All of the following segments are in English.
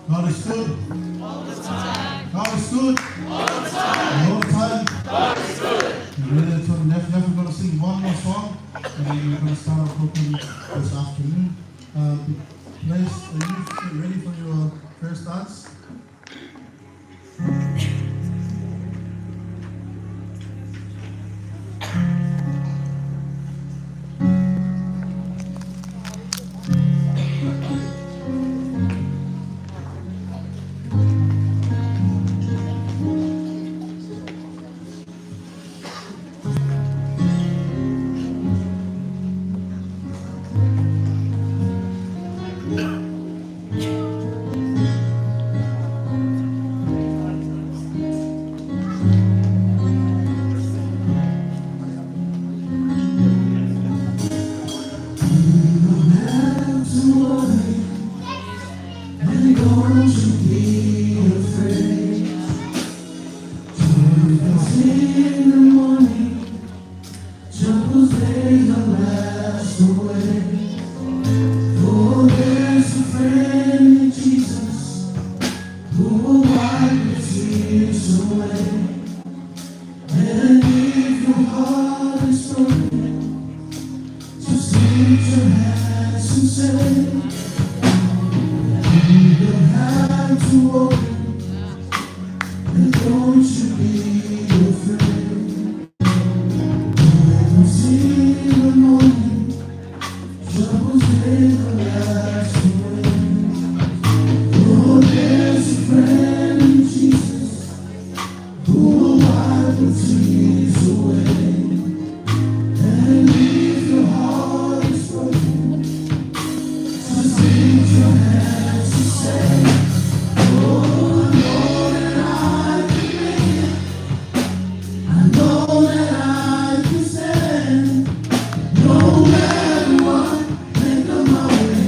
God is good. All the time. God is good. All the time. All the time. God is good. We're never going to sing one more song, and then we're going to start our program this afternoon. Please, are you ready for your first dance? No matter what, make a moment.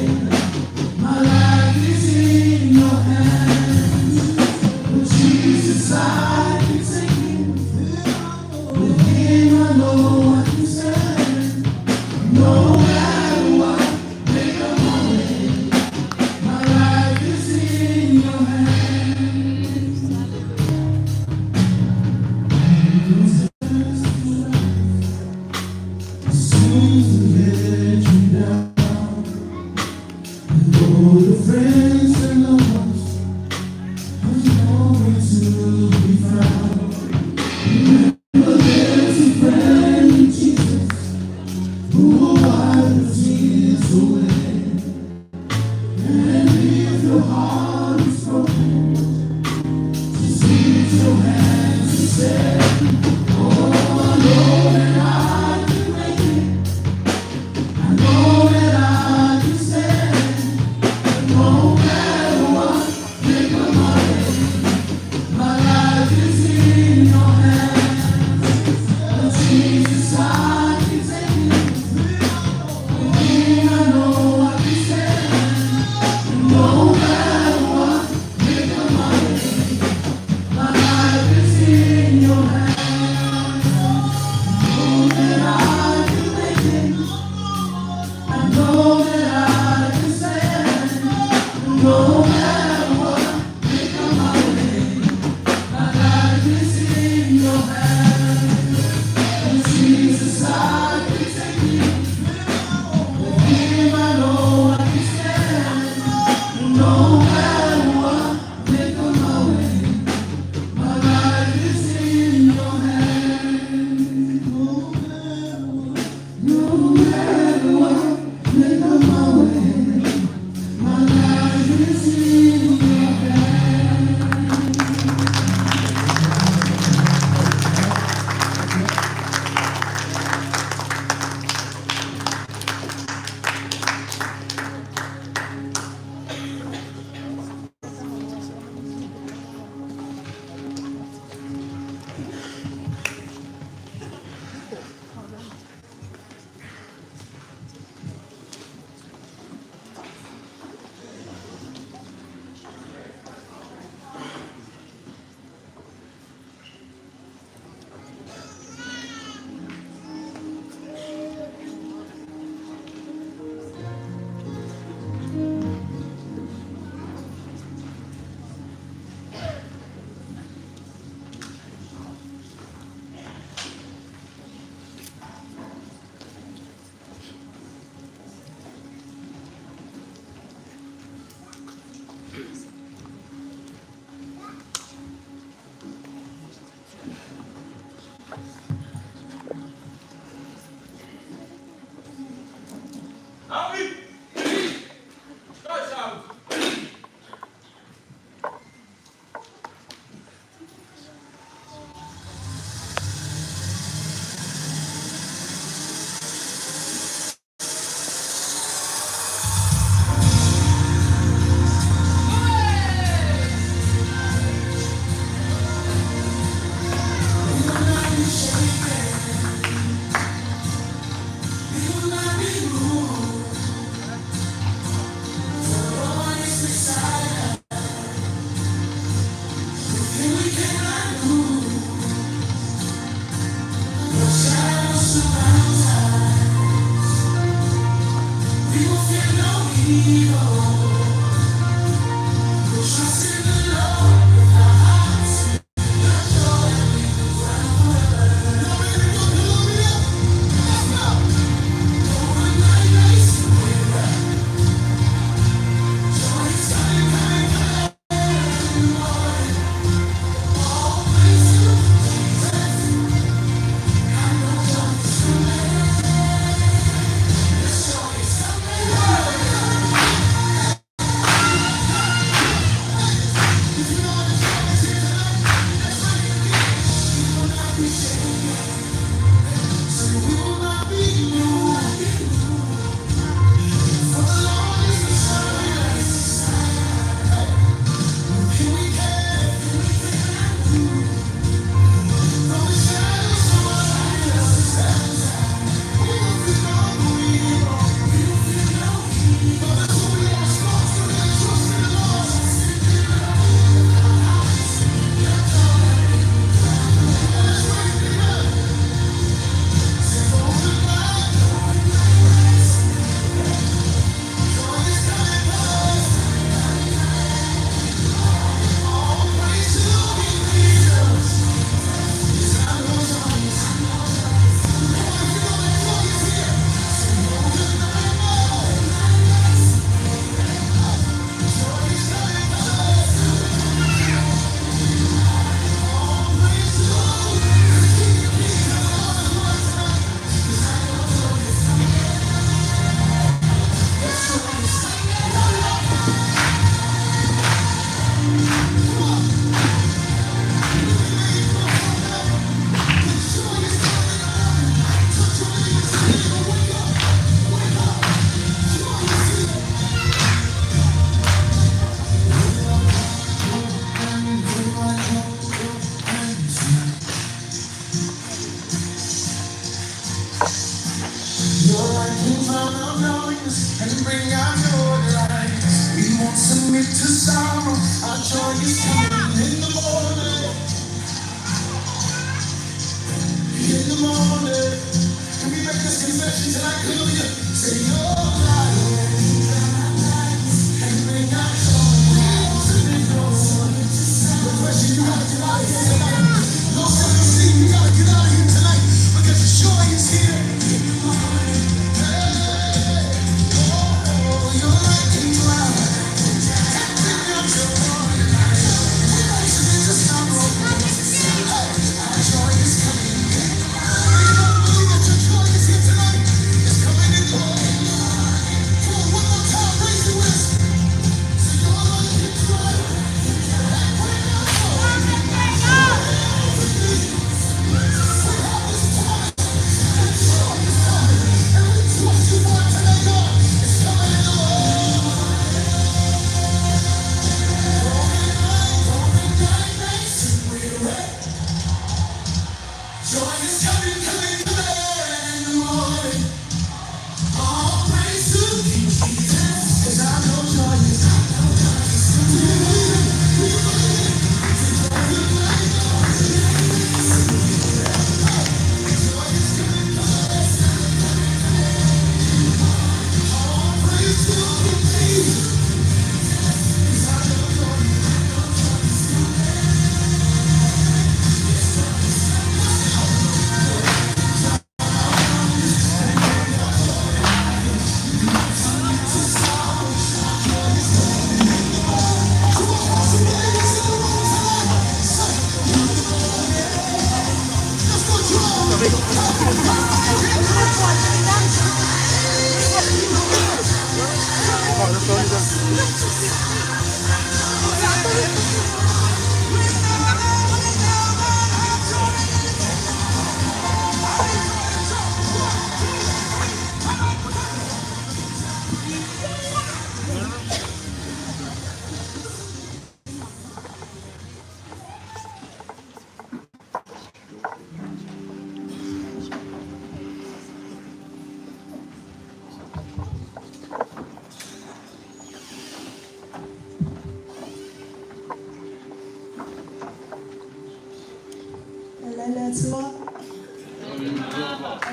tua.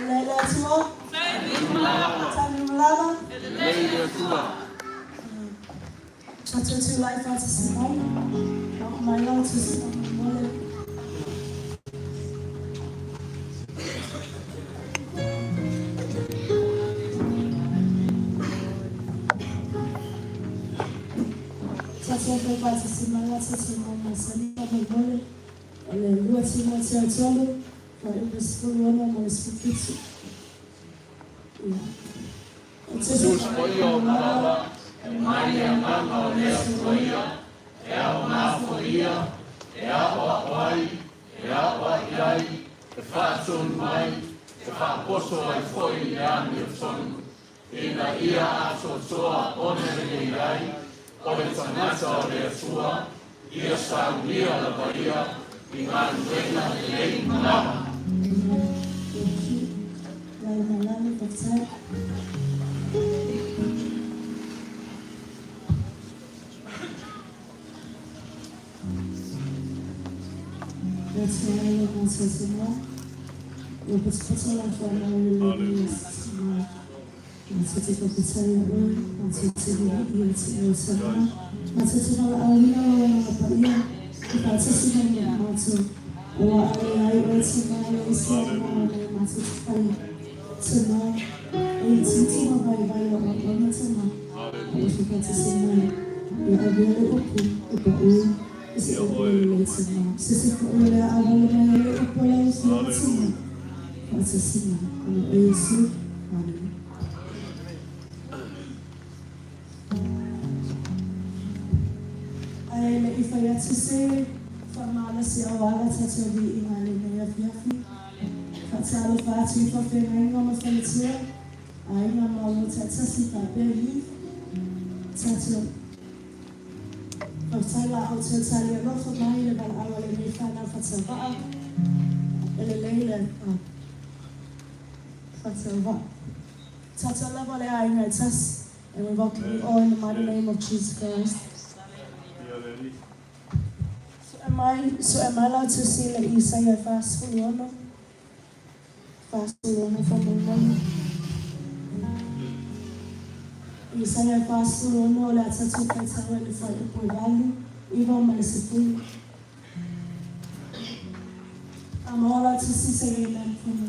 Lele tua. Tani mulala. Lele tua. Chapter 2 life out to Simone. My Lord to Simone. Chapter 5 to Simone to Simone. Simone. Aleluia, Simone, Simone. For it was full one of us for kids. Jesus for your mama, Maria mama, yes for you, Elma for you, Elwai, Elwai, the fat son mine, the fat apostle I for you, and your son. In a year, so honor the guy, or it's a matter of sua, yes, I'm here, the Bahia, the man, the name, mama. That's why I want to say more. We're putting on for our release tomorrow. Want to take up the time, want to take it somewhere. Want to take our arena, but yeah, if I just see them, want to. Or I want to buy a small one, I want to find tomorrow. It's eating by one tomorrow. If you want to see mine, you're really open about you. Is it really late now? Sister, I will never apologize for it. What's a sinner? I'm a basic. If I had to say, from Alice, I want to be in my living. Fatale Fati for Femming on the Felicia. I am all the Texas, I believe. Tattoo. Fatala out to tell you enough of mine about our living fan of Fatava. Elaine. Fatava. Tatala Valea in us, and we welcome you all in the mighty name of Jesus Christ. So am I allowed to see that you say a fast for honor? Fast for honor from the morning. You say a fast for honor, let's have to fight someone to fight for value, even merciful. I'm all allowed to see say amen for me.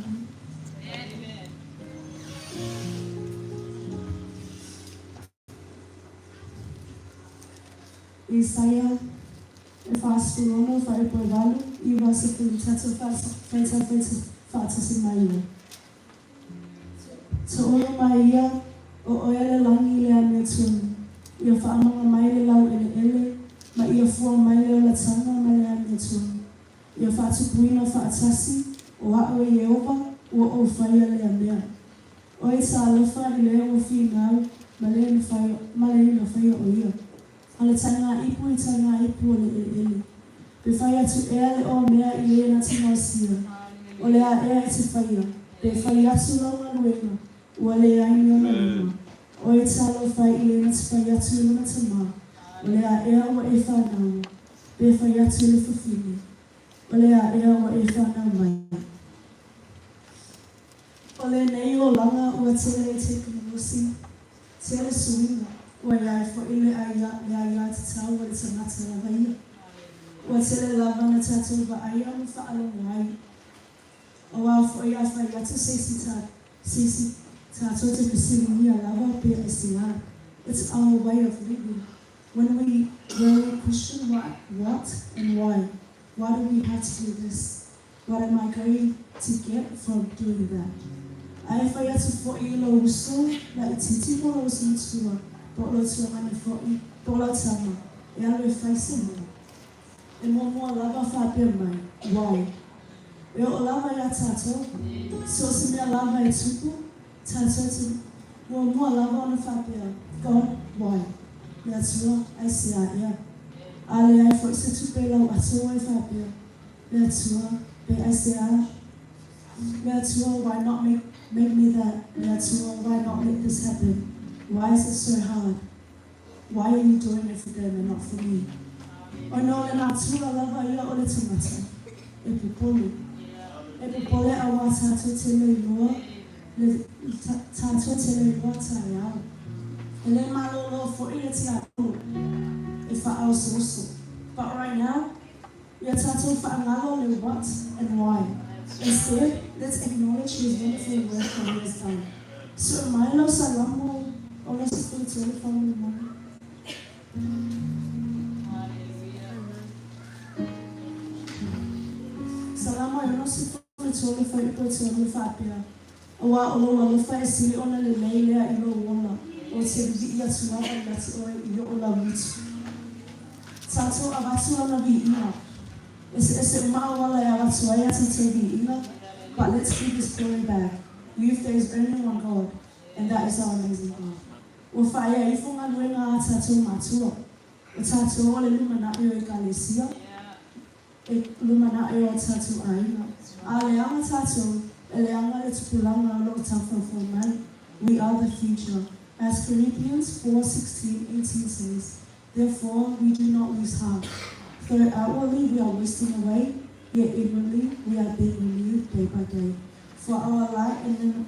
Isaiah. Fast for honor, fight for value, you was a full tattoo fast in my year. So all my year, or oil long year and tune. Your farmer, my low in my ear for my little tongue, my land tune. Your fat queen of fat sassy, or what way over, or fire land there. Or it's all of fire, or female, Malay fire or year. Aletanga ipu ele. Befaya to air or mere ilena timosia. Olea air to fire. Befaya to long wing. Wale I know. Or it's all of fire ilena to fire to lumatama. Olea air or if I know. Befaya to live for feeling. Olea air or if I know mine. Ole nail longer or taking Lucy. Tell us swing. Where I for ile I to tell what it's a matter of a year. What's it a love on a tattoo, but I am for a long while. Oh, well, for you, I got to say, tattoo to be seen here, love, be a sinner. It's our way of living. When we really question what and why do we have to do this? What am I going to get from doing that? I forget to for you, so like it's more Polo Suamani for Polo Sama, Yahweh Faisimo. And one more lava fabia mine. Why? We all lava ya tato, so similar lava itupu, tato, one more lava on the fabia. God, why? That's what I see that, yeah. Ali, I forced to pay low at all fabia. That's what I see that. That's why not make me that. That's why not make this happen. Why is it so hard? Why are you doing it for them and not for me? Or no, and that's what I love how you're all the matter. If you pull me. e pole awa tato tele loa, le tato tele loa tayao. Ele malolo for it if I also. But right now, we are tato for angalo le what and why. Instead, let's acknowledge his wonderful work for he has done. So Milo Salamo, all us spiritual family member. Salama yo no spiritual for spiritual fapia. Awa olo fa sili ona le leile ilo wona. O se bi ya tsuwa ya tsuwa yo ola mutu. Tato abatu ona bi ina. It's ma wala ya tsuwa ya tsuwa bi ina. But let's give this glory back. There is only one God, and that is our amazing God. Ufaya ifunga luenga tato matua. Tato ole lumana yo ekalesia. Lumana yo tato aina. Aleanga tato, eleanga letupulanga lo tafa for man. We are the future. As Philippians 4:16-18 says, therefore we do not lose heart. Though outwardly we are wasting away, yet inwardly we are being renewed day by day. For our light and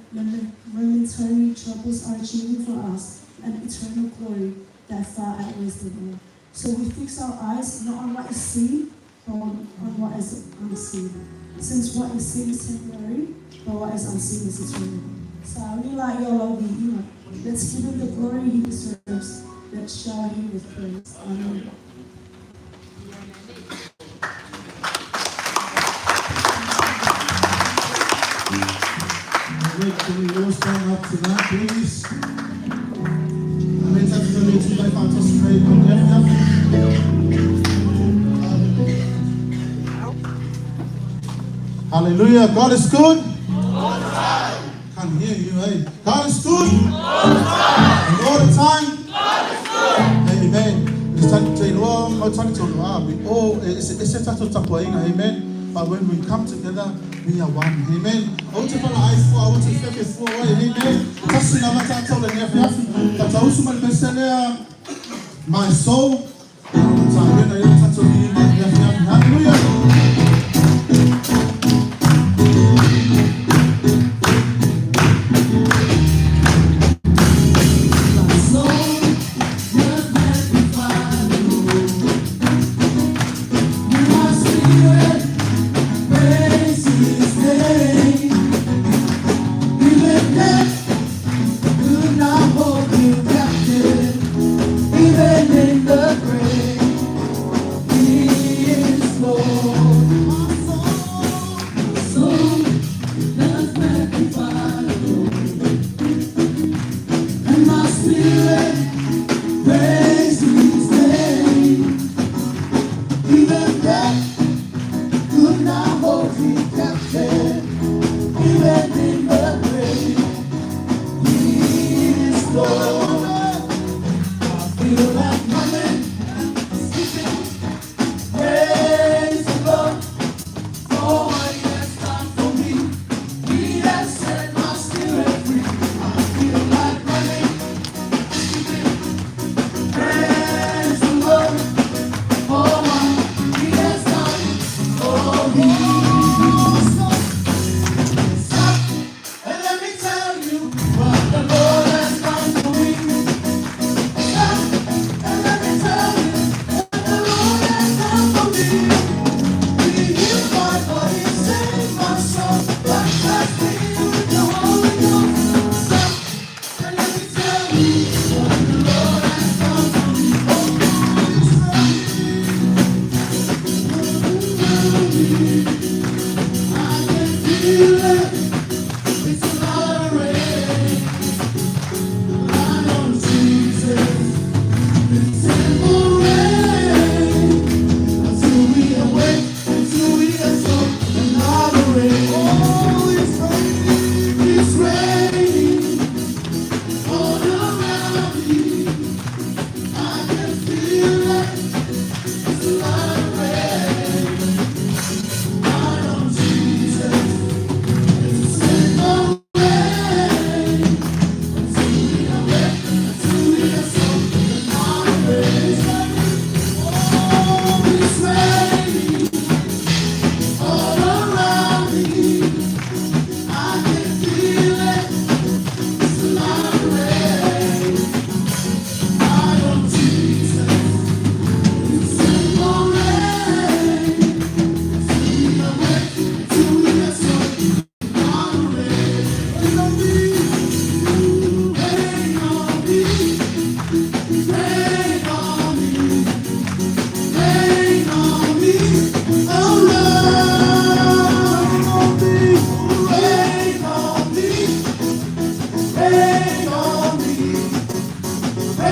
momentary troubles are achieving for us an eternal glory that far outweighs them all. So we fix our eyes not on what is seen, but on what is unseen. Since what is seen is temporary, but what is unseen is eternal. So I really like your love, let's give him the glory he deserves. Let's shower him with praise. Amen. Can we all stand up to that, please? And let's actually to life participate on Hallelujah. God is good. All the time. Can't hear you, hey. God is good. All the time. And all the time. God is good. Amen. It's time to say, amen. But when we come together, we are one. Amen. I want to follow eyes for. I want to fake it for. Amen. My soul. Hallelujah. Even in the grave, He is Lord.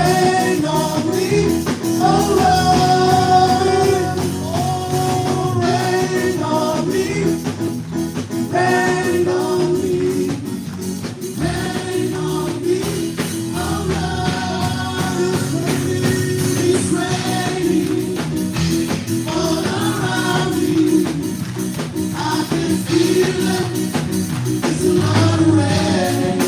rain on me, oh Lord. Oh, rain on me, rain on me, rain on me, oh Lord. It's raining all around me. I can feel it. It's a lot of rain.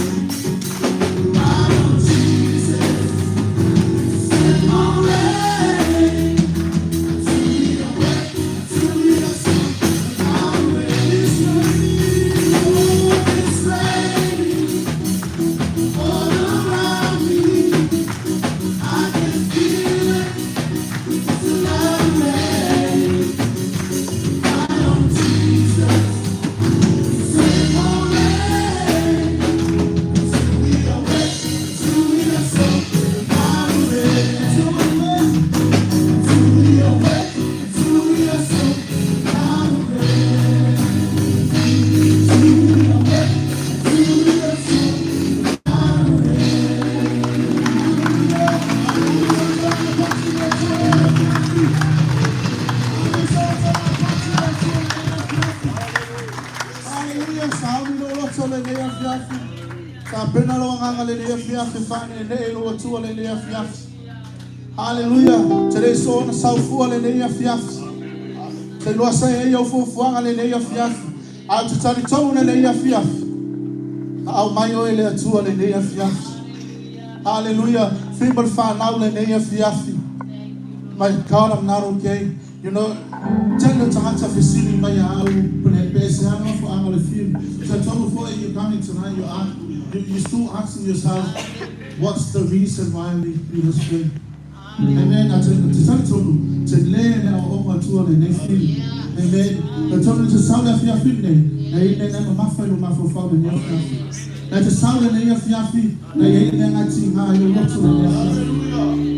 Hallelujah. Today so na saufu hallelujah fiaf. Te lo sai yo fu hallelujah fiaf. Au tutani tonu hallelujah fiaf. Au mayo ele tu hallelujah fiaf. Hallelujah. People find out hallelujah fiaf. My God, I'm not okay. You know, tell the chance of receiving my au pune pese ano for angle film. So before you coming tonight, you still asking yourself, what's the reason why we was praying? Amen. I tell you, to learn our own tour the next thing. Amen. I told you to sound of your feet. Amen. I'm a muffin my father in your family. That the sound of your feet. Amen. I think how you look to the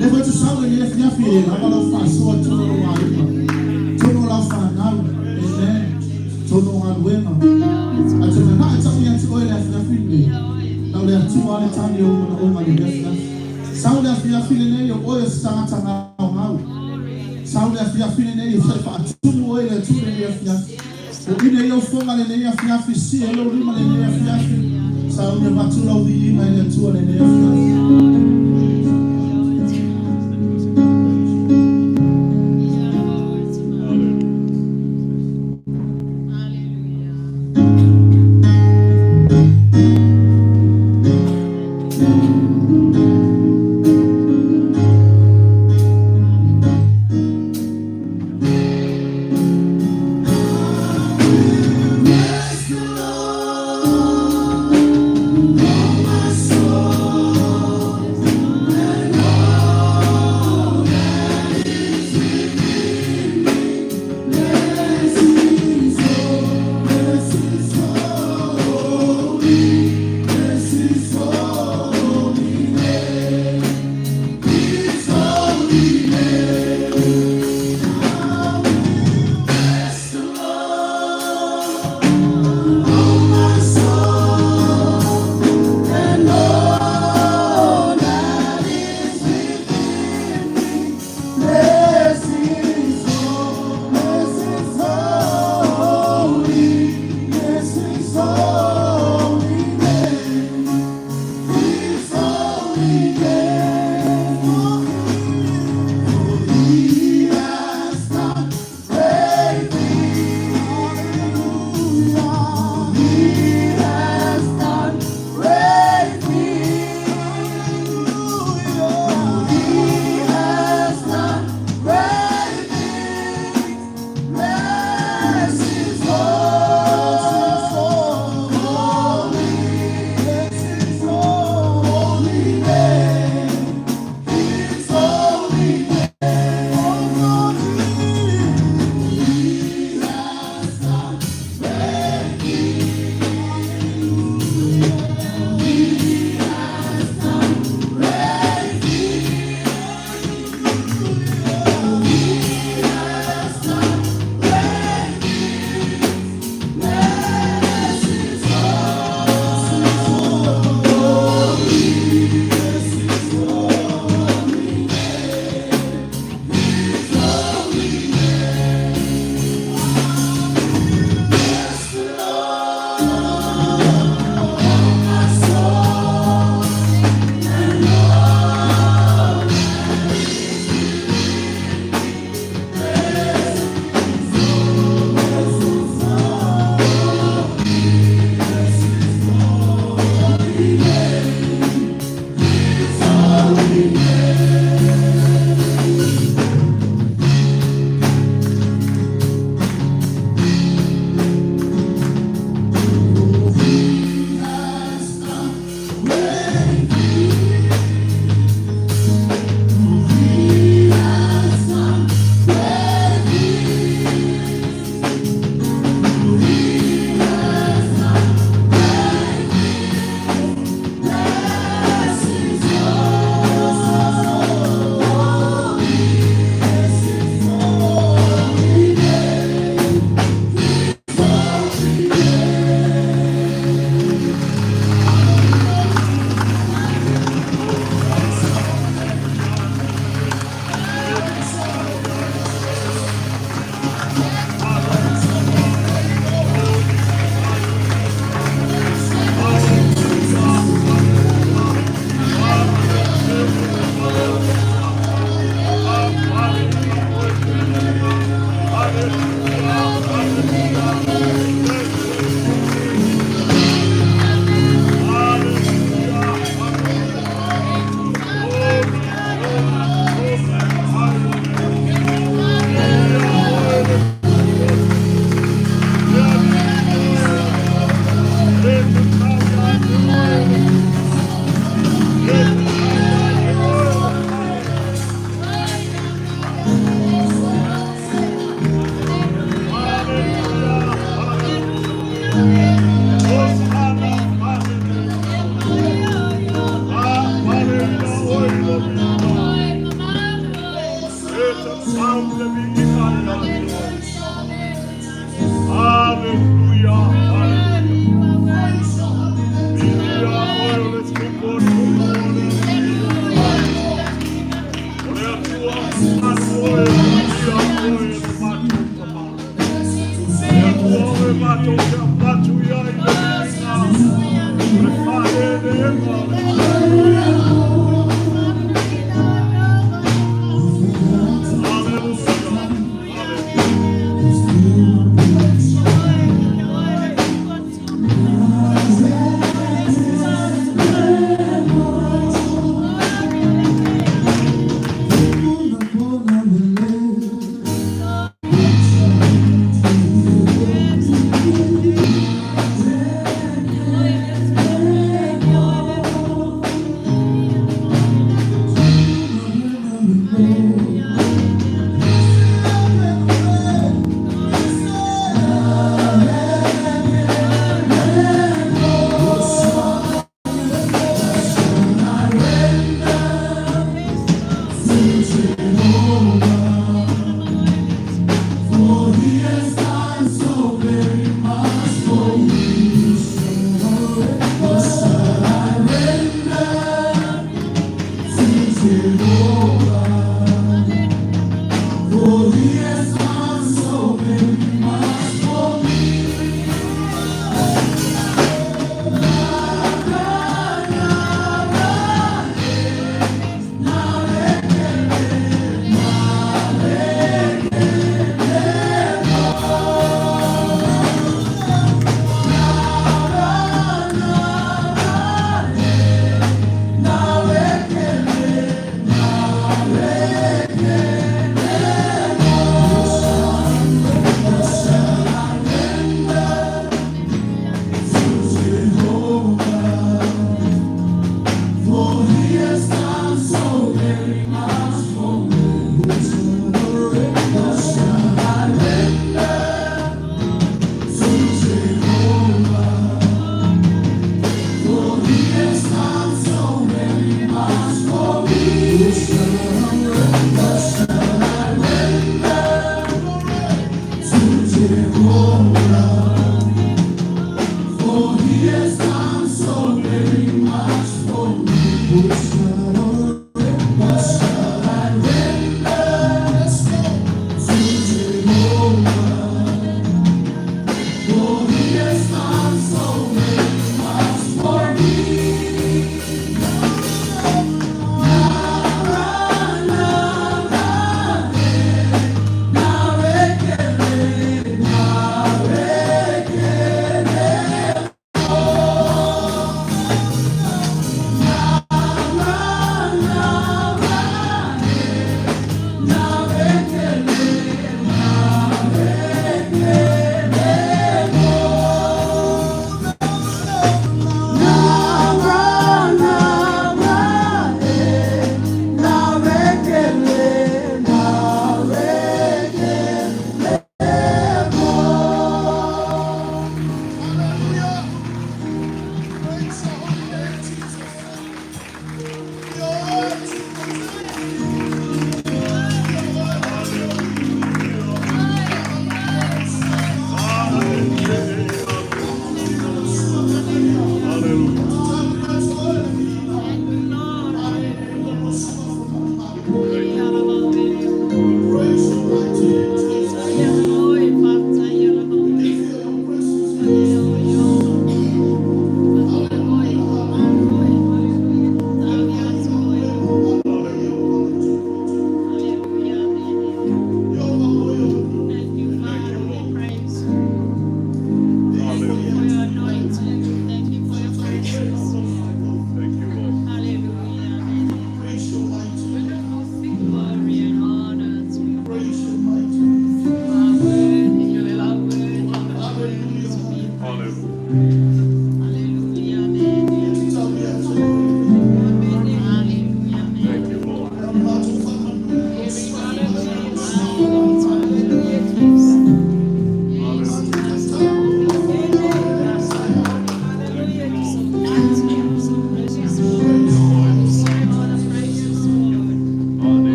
never to sound of your feet. I'm all of us so to know why. To know how far now. Amen. To know how well. I tell you, now it's only to oil of your feet. Now there are 2 other times you over the left. Sound as we are feeling your oil starts now. Sound as we are feeling yourself at 2 oil and 2 in your fiat. The video your phone and in your fiat is see hello in your fiat. Sound your battle of the email and 2 in your fiat.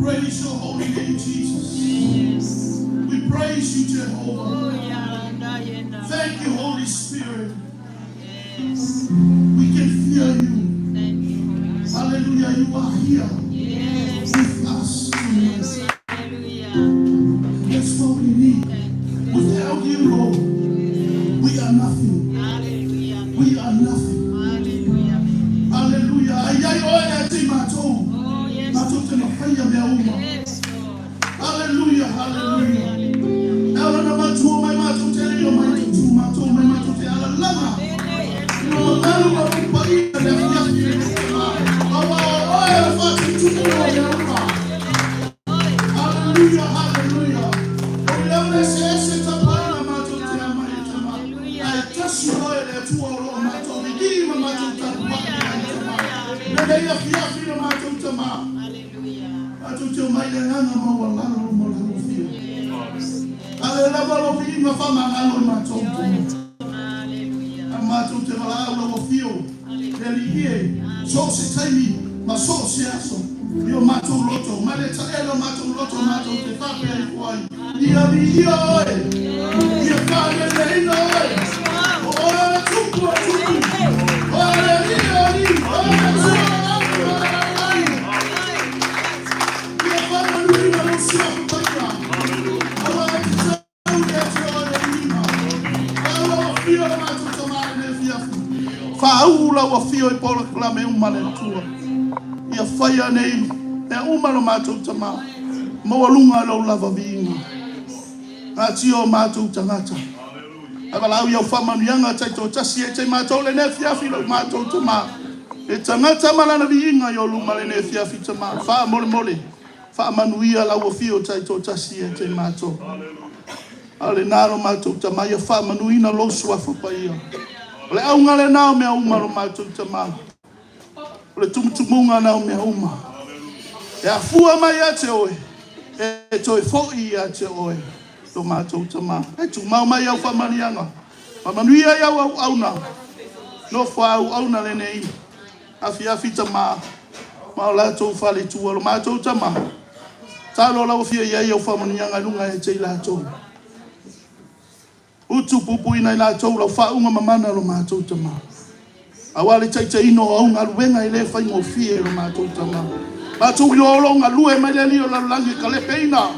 Praise your holy name, Jesus. Yes. We praise you, Jehovah. Thank you, Holy Spirit. Yes. We can feel you. Thank you. Hallelujah. You are here. Yes. With us. Yes. Hallelujah. That's what we need. Without you, Lord, we are nothing. Hallelujah. We are nothing. Hallelujah. Hallelujah. Oh, yes. Yes, Lord. Hallelujah. Hallelujah. Faula wa fio e pola klame umale tua. Ia faya nei e umalo matou tama. Moalunga lo lava vinga. Atio matou tangata. Abalau ia fama mianga taito tasi e te matou le ne fiafi lo matou tama. E tangata malana vinga yo lumale ne fiafi tama. Fa mole mole. Fa manuia la wa fio taito tasi e te matou. Ale naro matou tama ia fa manuina lo suafa pa ia. Le aunga le nao mea uma lo matou tama. Le tumutumunga nao mea uma. E a fua mai a te oe. E toi fo'i a te oe. Lo matou tama. E tu mau mai au whamanianga. Mamanuia iau au auna. No wha au auna le nei. Afi afi tama. Mao la tau whale tua lo matou tama. Talo lau fia iai au whamanianga lunga e te la tau. Utu pupu ina ila tau lau whaunga mamana lo matou tama. Awale taita ino au ngā luenga i le whai ngō fie lo matou tama. Matou i olo ngā lue mai le lio la langi ka le peina.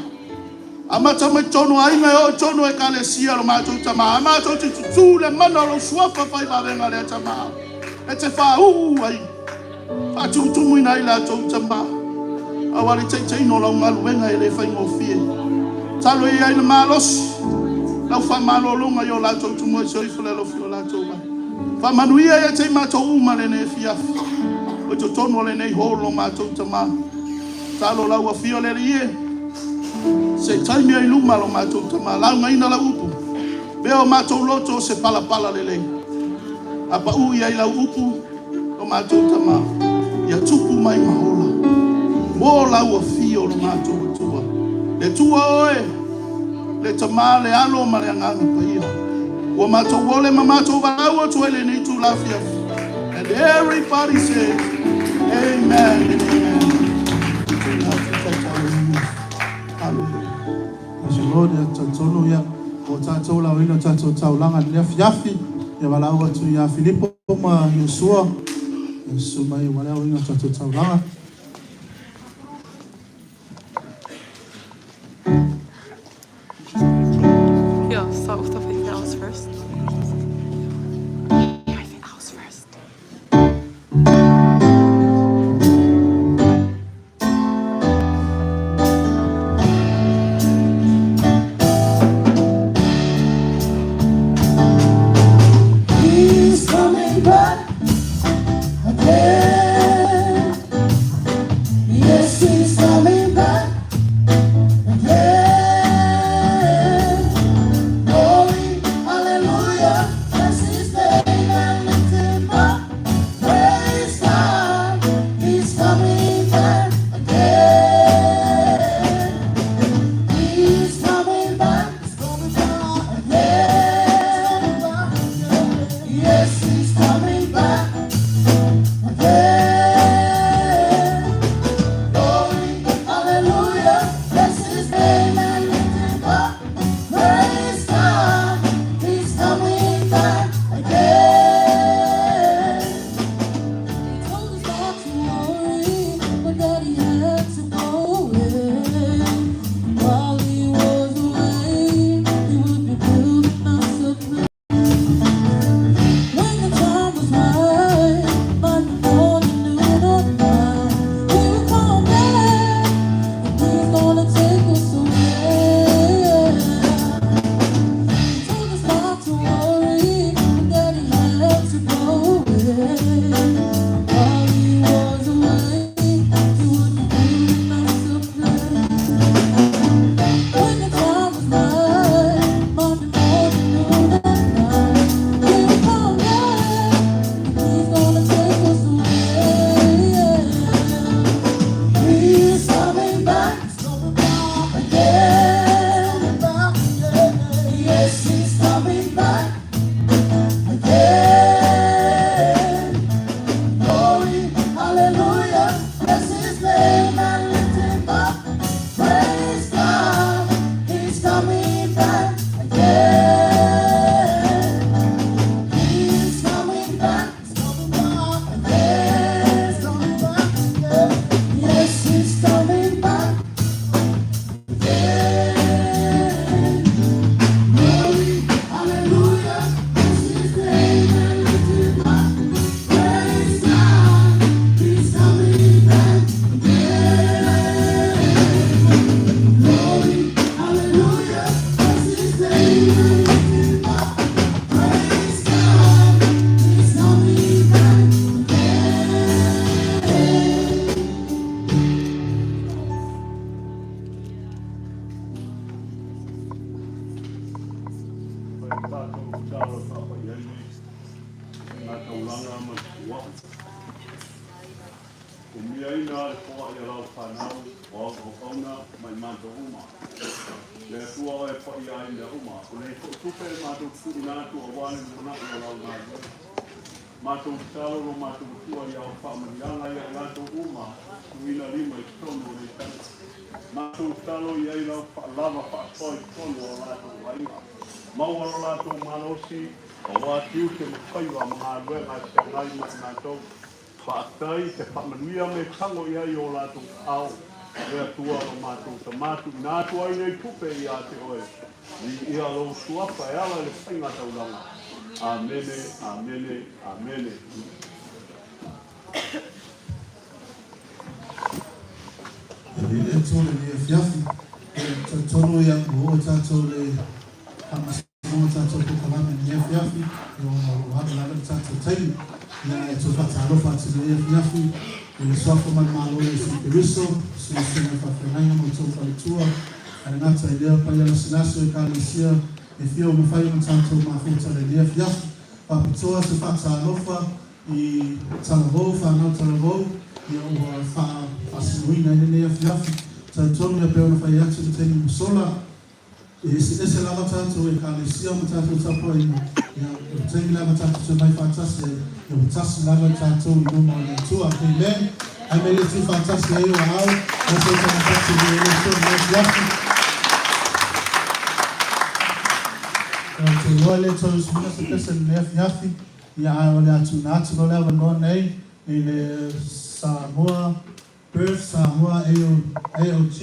Amata mai tono ainga e o tono e ka le sia lo matou tama. Amatou ti tutu le mana lo suafa whai mawenga le tama. E te whau ai. Matou tumu ina ila tau tama. Awale taita ino lau ngā luenga i le whai ngō fie. Talo i aina malosi. Lau whamalolonga yo la tau tumu e soi fule lo fio la tau mai. Whamanuia ia te matou uma le ne fiafi. O to tono le nei holo matou tama. Talo lau a fio le rie. Se taimi ai luma lo matou tama. Lau ngaina la upu. Beo matou loto se pala pala le lei. Apa ui ai lau upu lo matou tama. Ia tupu mai mahola. Mo lau a fio lo matou tua. Le tua oe. Le tama le alo ma le anganga pa ia. Wa matou wole ma matou walau tu ele nei tu lafia. E And everybody says, amen and amen. Hallelujah. As you Lord, Tantoloya, or Tantola, Wino Tanto Taulanga, Yafi, Yavalawa to Yafilipo, Yusua, and Suma, Wino Tanto Taulanga. Yeah, start with the thing that was first. I think that was first. He's coming back again. Yes, he's coming back again. Glory, hallelujah, bless his name and lift him up. Praise God, he's coming back again. He's coming back again. Yes, he's coming back again. Glory, hallelujah, bless his name and lift him up. Praise God, he's coming back again. He told us not to worry, but that he had to go away. While he was away, he would be building us a place. When the time was right, like the morning, noon, or night, he would come back, and he's gonna take us away. He told us not to worry, but that he had to go away. While he was away, he would be building us a place. When the time was right, Monday morning, noon, or night, he would come back, and he's gonna take us away. He's coming back again. Yes, he's coming back again. Glory, hallelujah, bless his name and lift him up. Praise God, he's coming back again. He's coming back again. Yes, he's coming back again. Glory, hallelujah, bless his name and lift him up. Praise God, he's coming back again. Glory, hallelujah, bless his name and lift him up. Praise God, he's coming back again. Matou talo no matou tua ia o whamarianga ia lato uma kuina lima I tono ni tano. Matou talo ia I lau lava whaatoi tono o lato wainga. Maua o lato malosi o wātiu te mawhaiwa mga rue ngā siangai mai nātou. Whaatai te whamanuia me tango ia I o lato au. Rea tua o matou ta matu nātua I nei tupe I a te oe. Ni ia lo suapa e ala le whainga tauranga. Amene, amene, amene. Ele tole le fiafi, tolo ya o tato le amasimo tato ko kalame le fiafi, yo hada la tato tai, na to fata lo fata le fiafi, le sofo man malo le siriso, se fa fenanga mo to fa tua, ana ngata ile pa ya sinaso e kalisia. E fio me fai un tanto ma futa le dia fiafi, pa pitoa se fata lofa I talavou fa no talavou, ia o fa sinuina I le fiafi. Tantonu ia peo na fai atu te teni musola, ese lava tātou e kālesia ma tātou tapo ia taimi lava tātou te mai whātasi ia whatasi lava tātou i roma o le tua. Amen. Ai me le tu whātasi e o au, na te tana pati i le tua na fiafi. Te loa le tau smuna se pesa le fiafi, ia ai o le atu na atu no lewa no nei, i le Samoa, Perth, Samoa, AOT,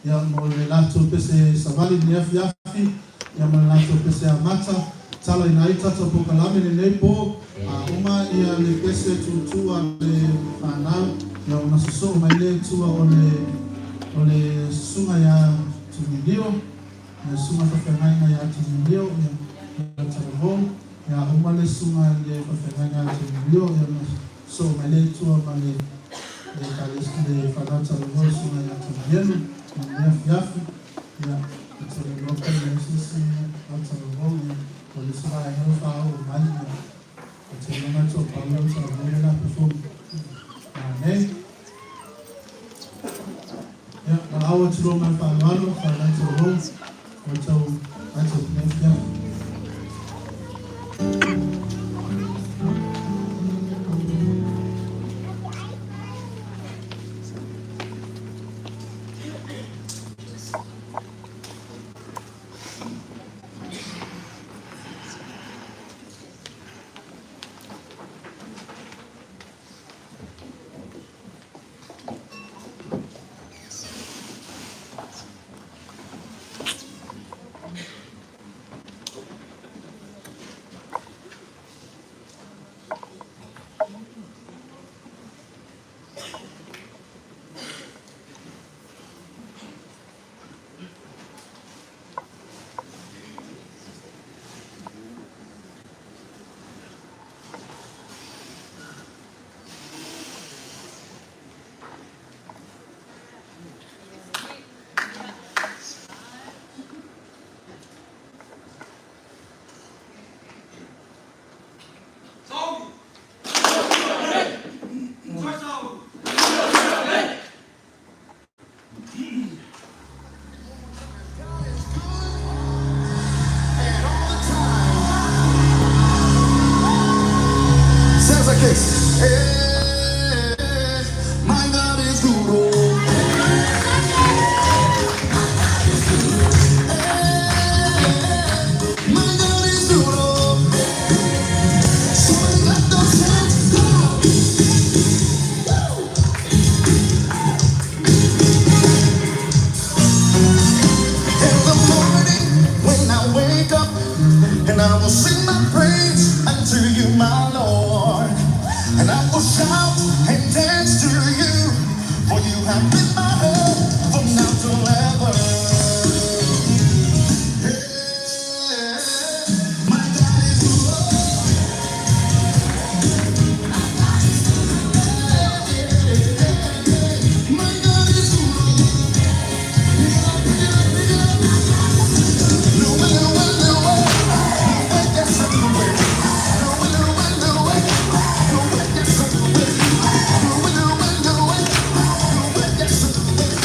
ia mo le lato pese savali ni afi ia mo le lato pese amata tala ina i tata pokalame le leipo uma ia le pese tutua le whanau ia o nasoso mai le tua o le sunga ia tumilio le sunga whawhengainga ia tumilio ia taravo ia uma le sunga le whawhengainga ia tumilio ia nasoso mai le tua ma le whanau taravo sunga ia tumilio Yafi, yeah, it's a local relationship, that's a role, but it's why I know how to manage it. It's a moment of problems of moving up before. Amen. Yeah, but I want to know my father, that's a role, that's a place, yeah. My God is good. My God is good. So I got those hands go. In the morning when I wake up, and I will sing my praise unto you, my Lord. And I will shout and dance to you, for you have been my help from now till ever. Yeah, my God is good. My God is good. No way, no way, no way. No way, yes, no way. No way, no way, no way. No way, yes, no way. No way, no way, no way. No way, yes, no way.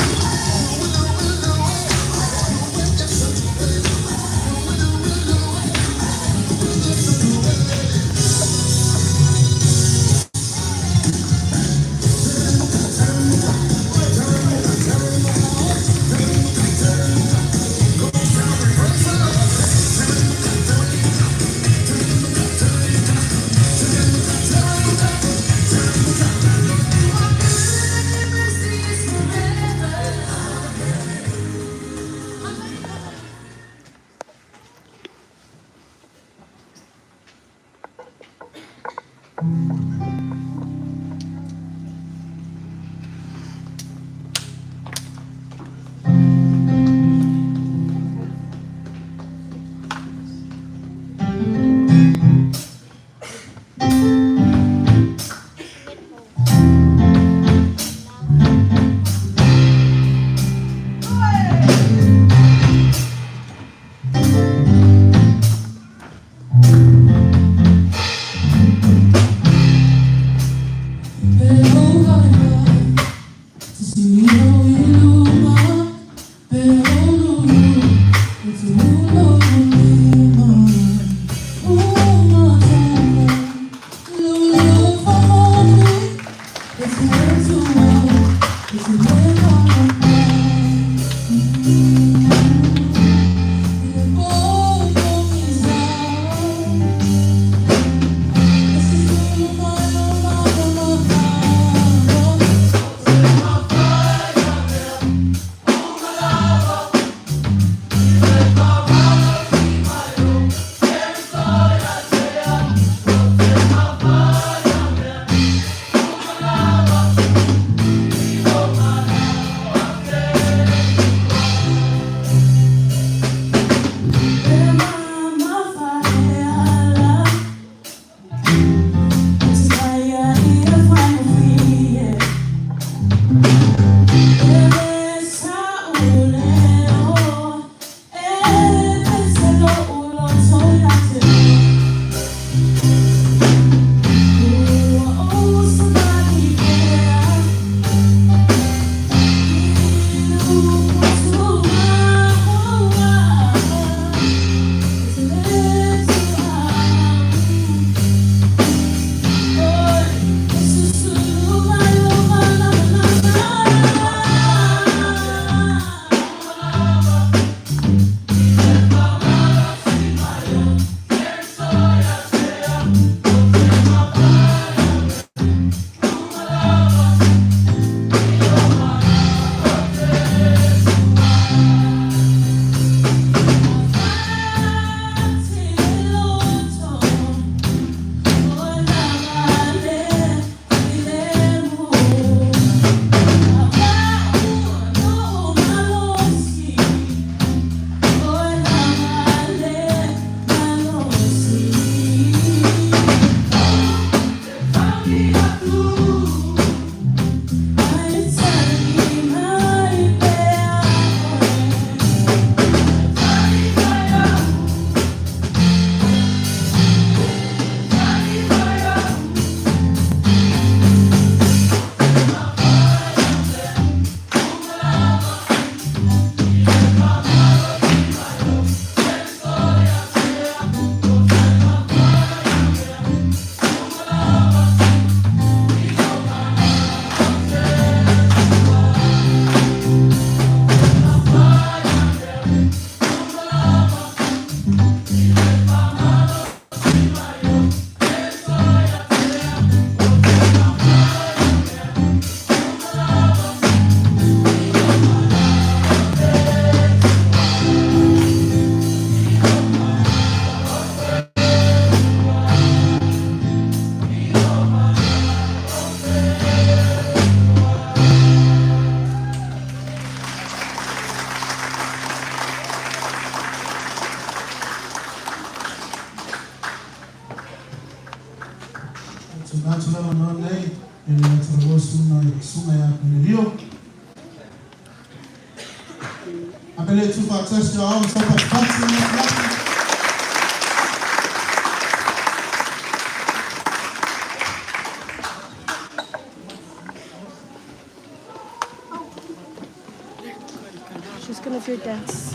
Tunatulala nane tunatarawa suna ya kunilio. Abele tufa test your arms up at party. She's gonna do a dance.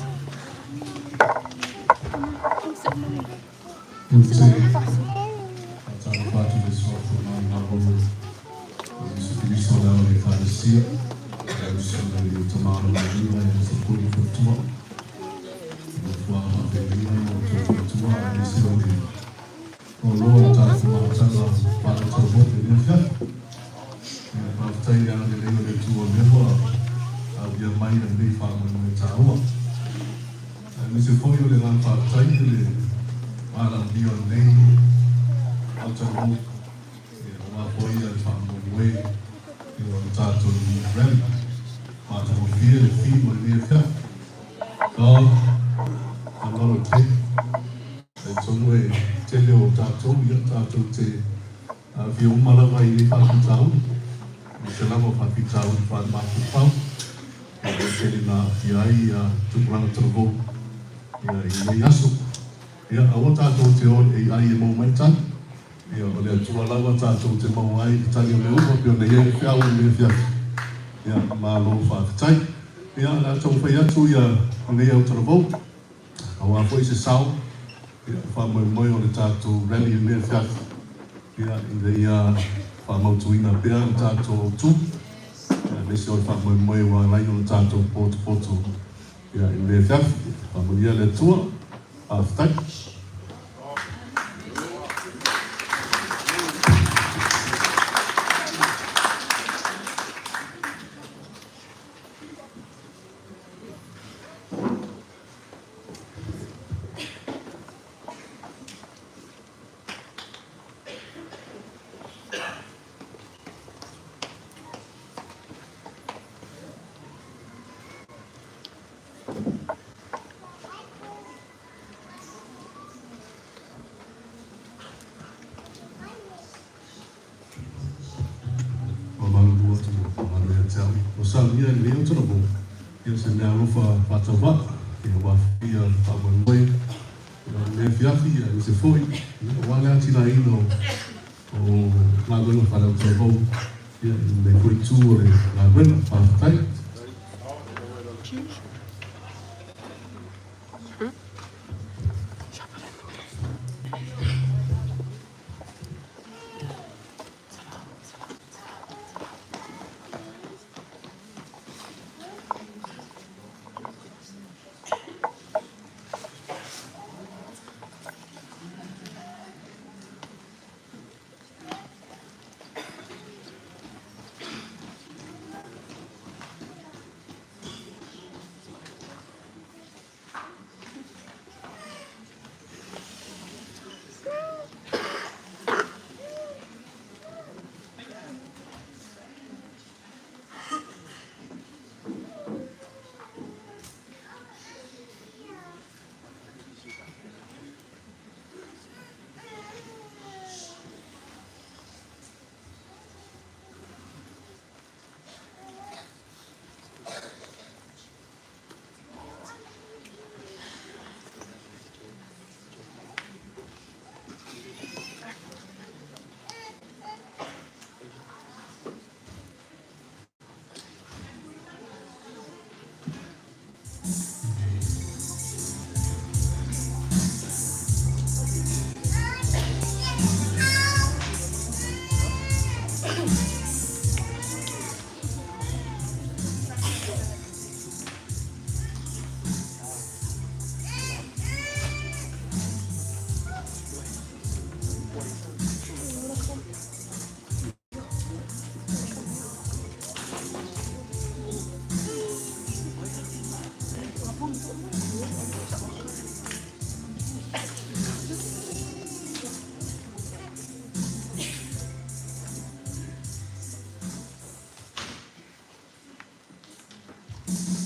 Thank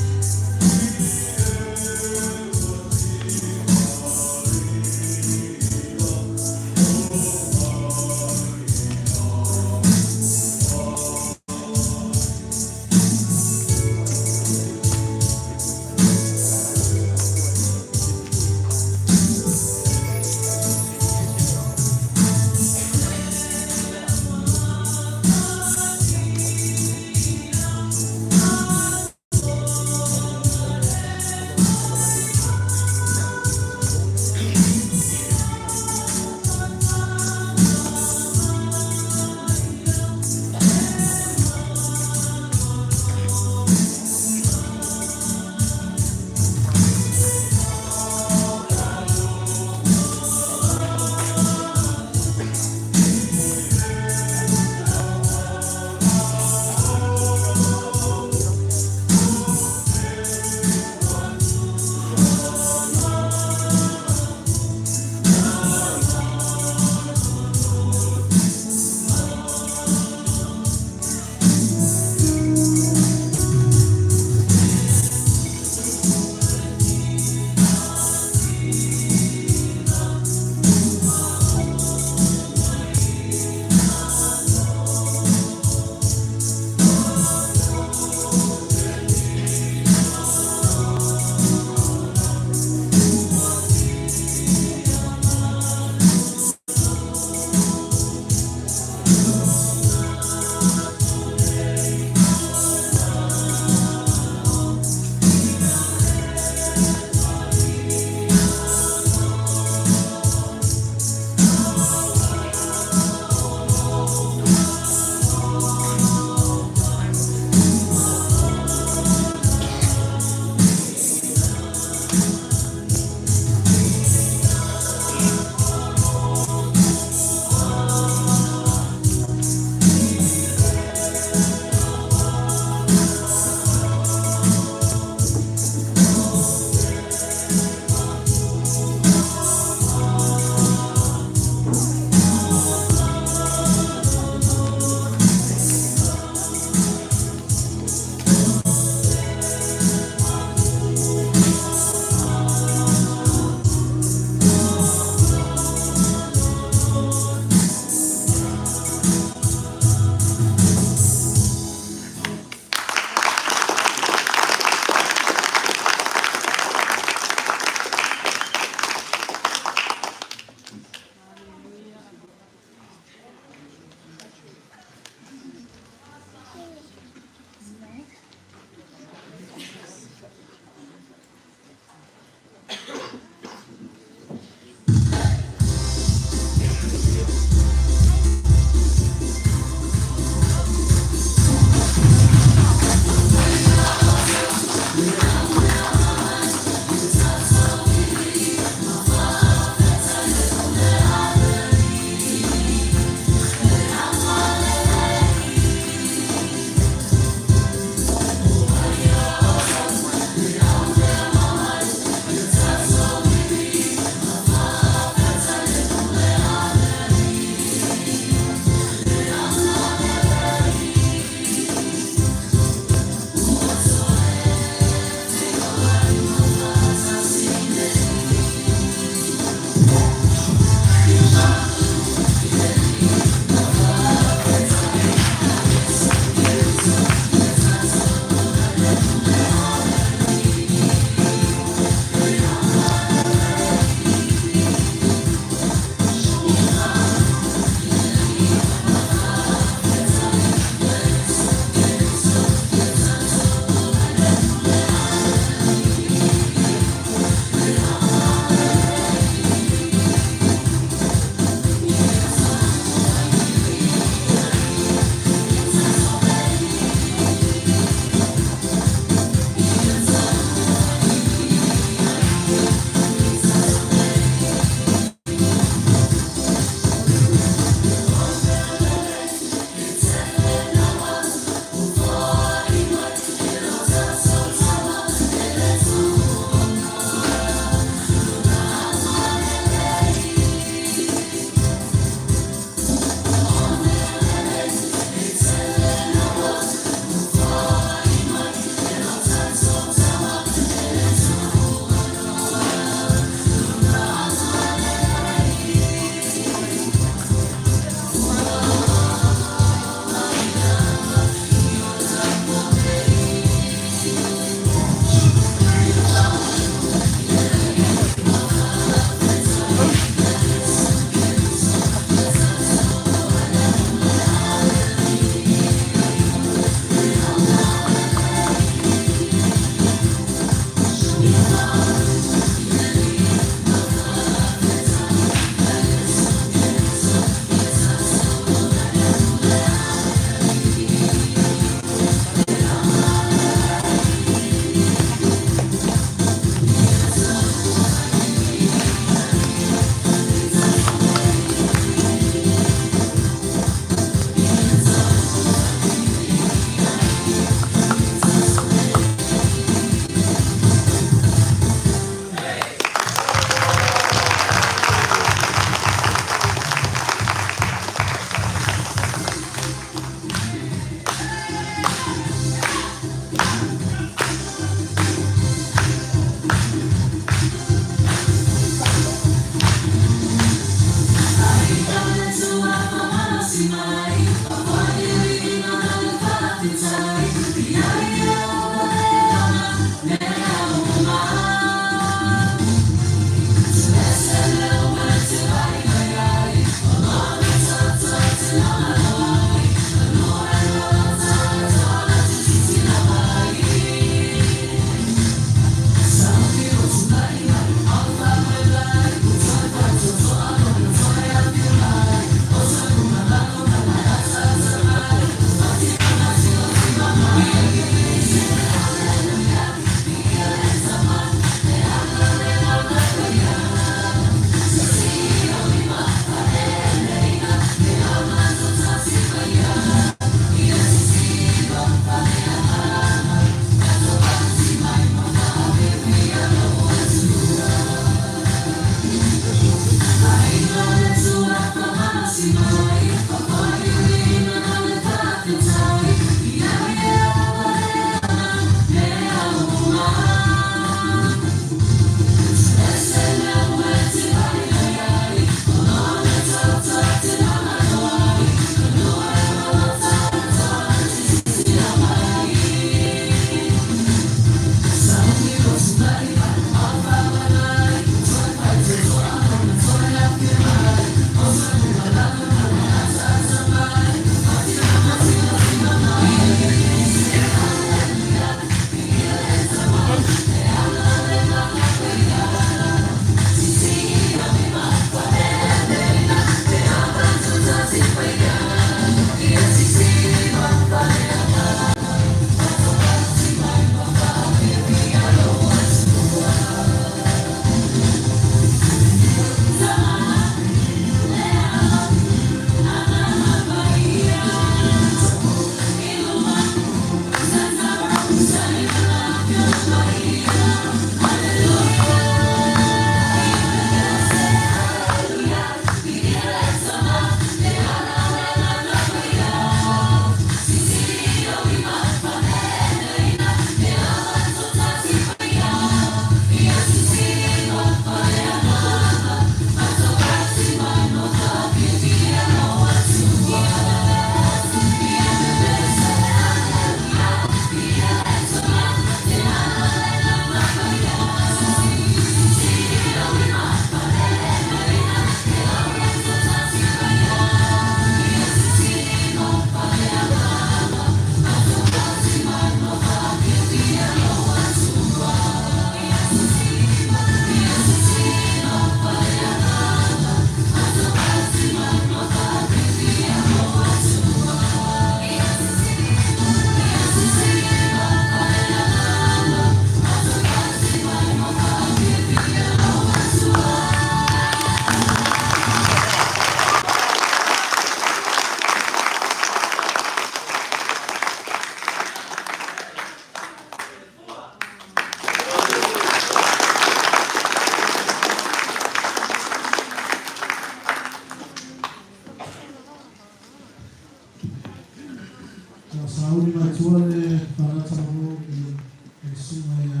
Sauli matuale parata mo e suma ya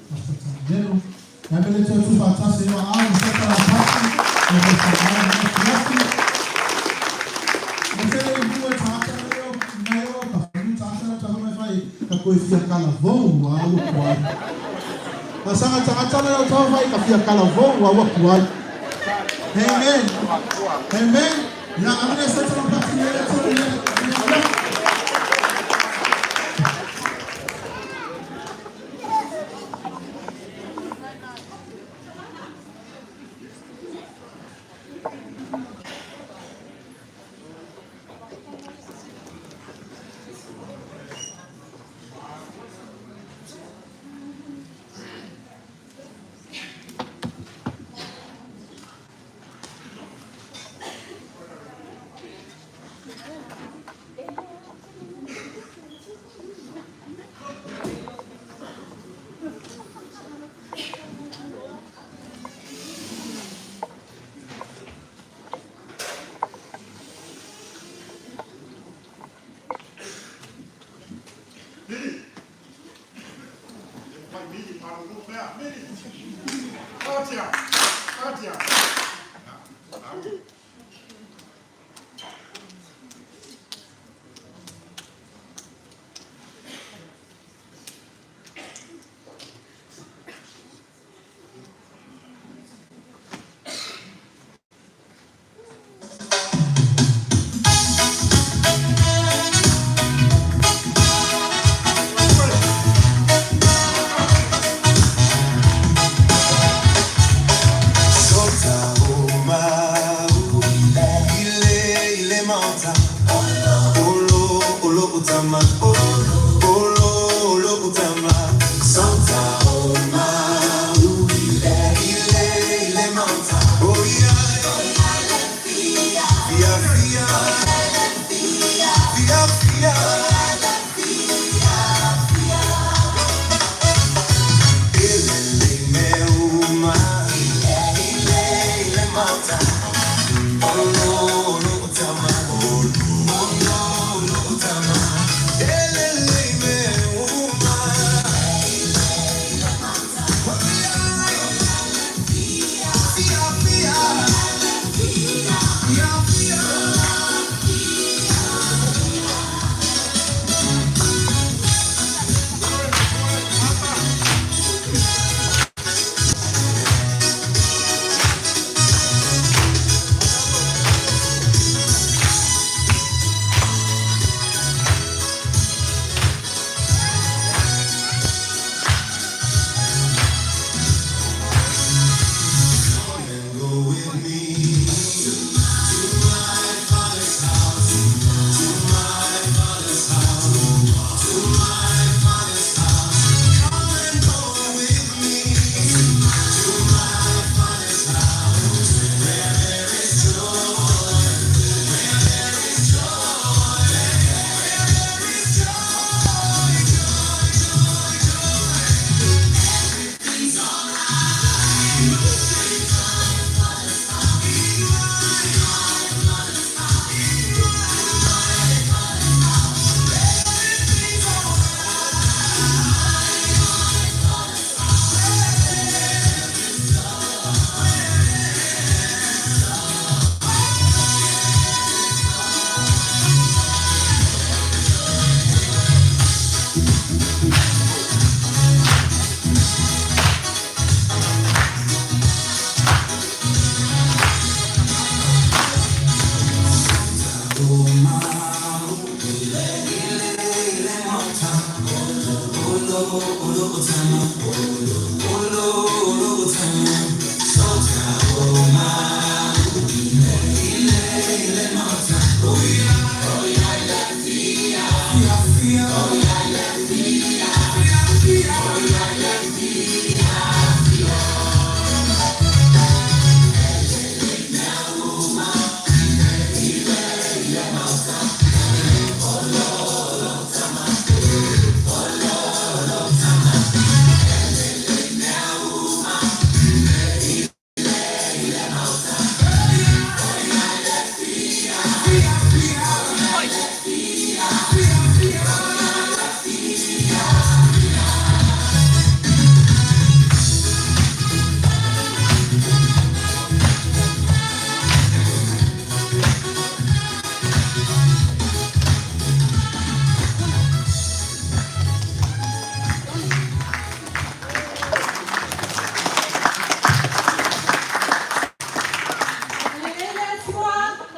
patatangelo. Ya bele tu batase wa au seta la pati e ko samana fiafi. Mosele ibu e tata leo nayo ka fu tata na tata mai fai ka ko fia kala vou wa au kwa. Pasanga tata leo tata mai ka fia kala vou wa kwa. Amen. Amen. Ya amene seta la pati leo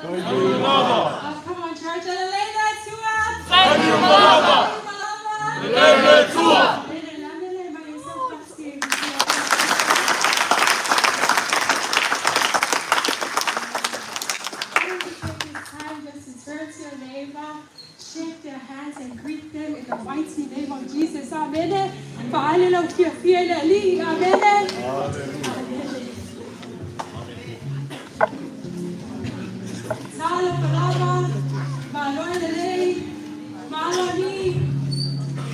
Come on, church, and lay that to us. Thank you, Mama. Lay that to us. Shake their hands and greet them in the mighty name of Jesus. Amen. Hallelujah. Amen. Amen. Sala palabra, Maloney, Maloney,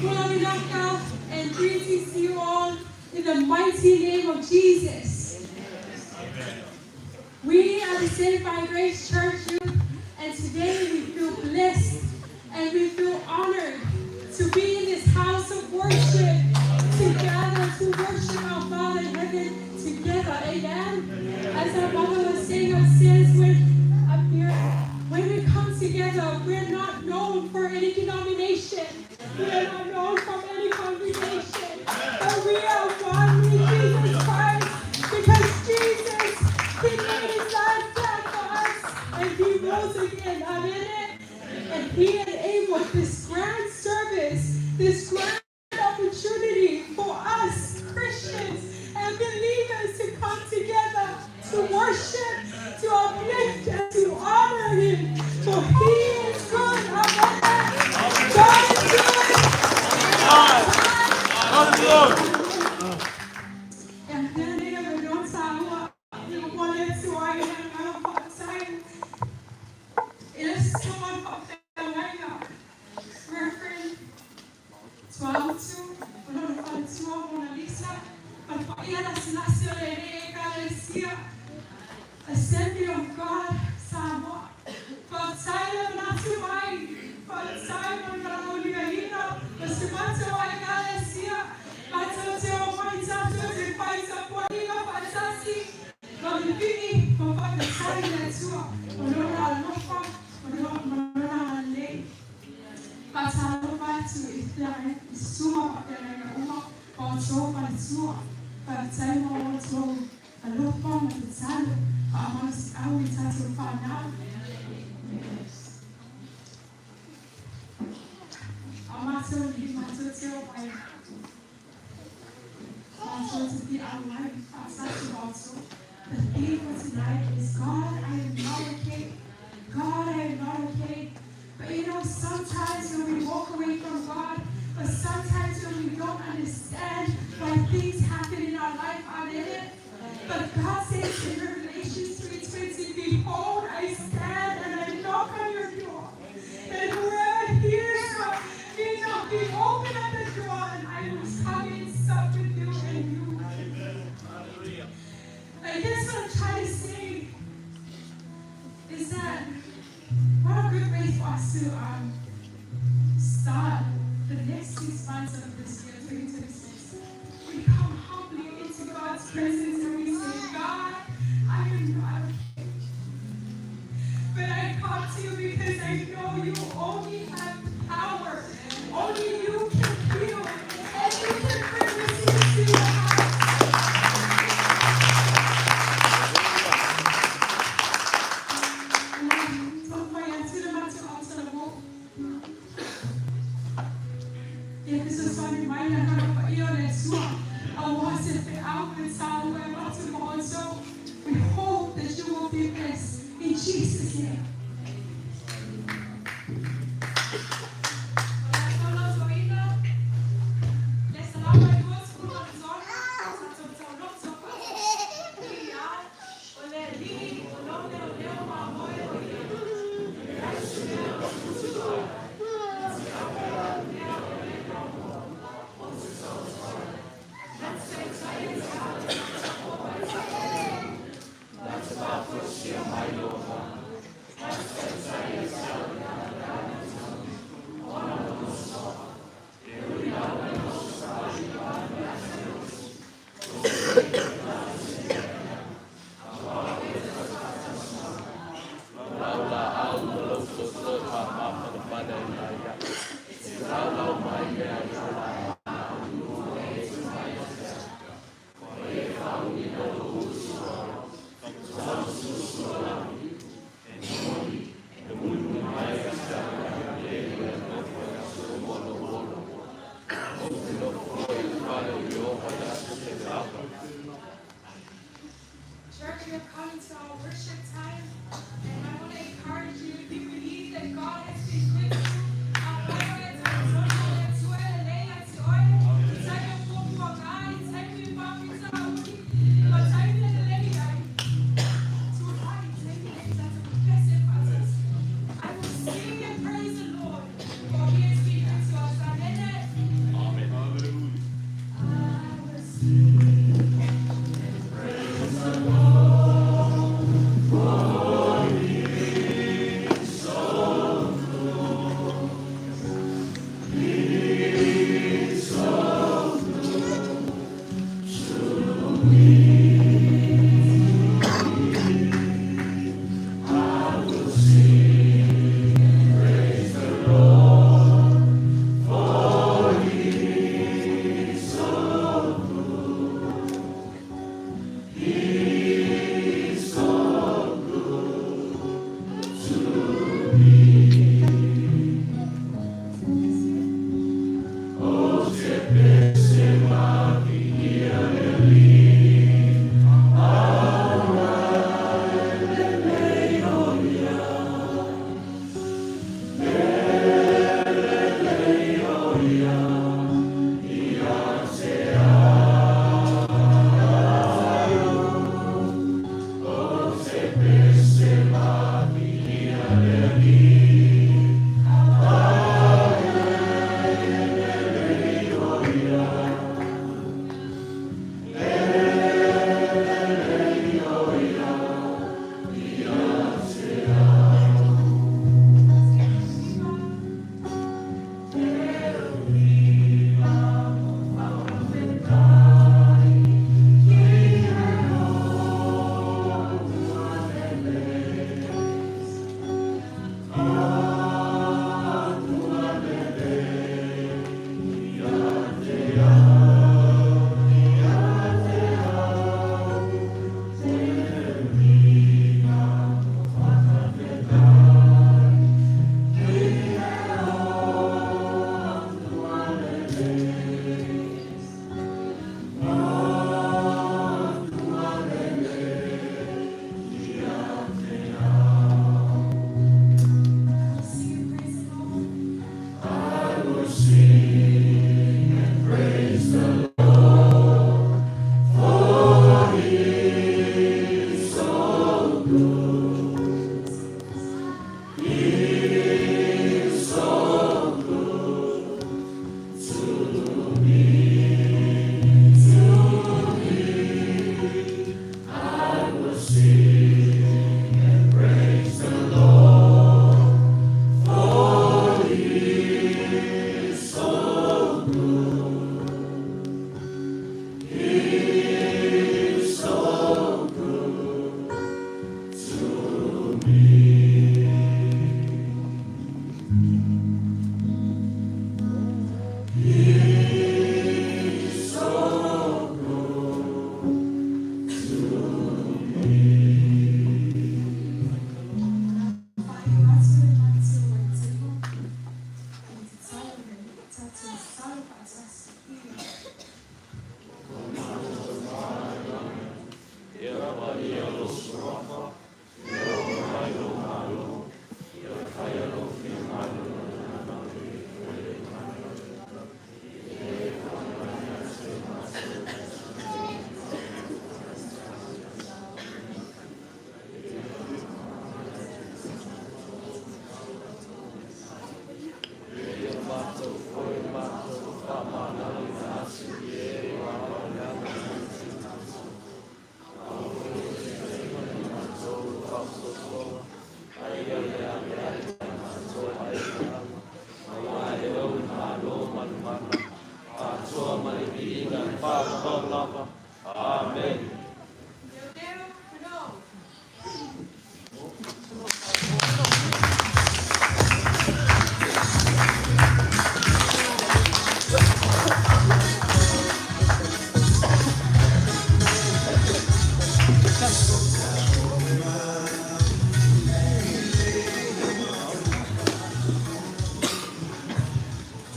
Kulaminaka, and greetings to you all in the mighty name of Jesus. We are the Saved by Grace Church Youth, and today we feel blessed and we feel honored to be in this house of worship, together to worship our Father in heaven together. Amen. As our mother was saying upstairs, when we come together, we're not known for any denomination. We are not known from any congregation. But we are one with Jesus Christ because Jesus, He laid His life down for us and He rose again. Amen. And He enabled this grand service, this grand opportunity for us Christians and believers to come together to worship, to uplift, and to honor Him. For He is good. Amen. God is good. God is good. And then they have a don't tell you wanted to I have a time. It's someone of the Reverend 12 Mona Lisa, but for Assembly of God, Samoan. For Simon Natumai, for Simon Raulina, for Simato Galacia, Matoto, Maitato, the Fights of Wadiga, Fantasy, for the Biggie, for the Simon Tour, for Nora Lofa, for Nora Lay. But I love to if there is Suma, or Sofa and Suma, but Simon to a low form of the Salo. I will try to find out. I'm also leave my social life. Also to be our life. Also, the theme for tonight is God, I am not okay. God, I am not okay. But you know, sometimes when we walk away from God, but sometimes when we don't understand why things happen in our life, amen. But God says in Revelation 3:20, behold, I stand and I knock on your door. And whoever hears me knocking, open up the door and I will come and sup with you and you. I guess what I'm trying to say is that what a good way for us to start the next 6 months of this year, 2026. We come humbly into God's presence and we say, God, I am not okay. But I come to you because I know you only have power. Only you can heal. And you can bring us into your house. So we hope that you will be blessed in Jesus' name.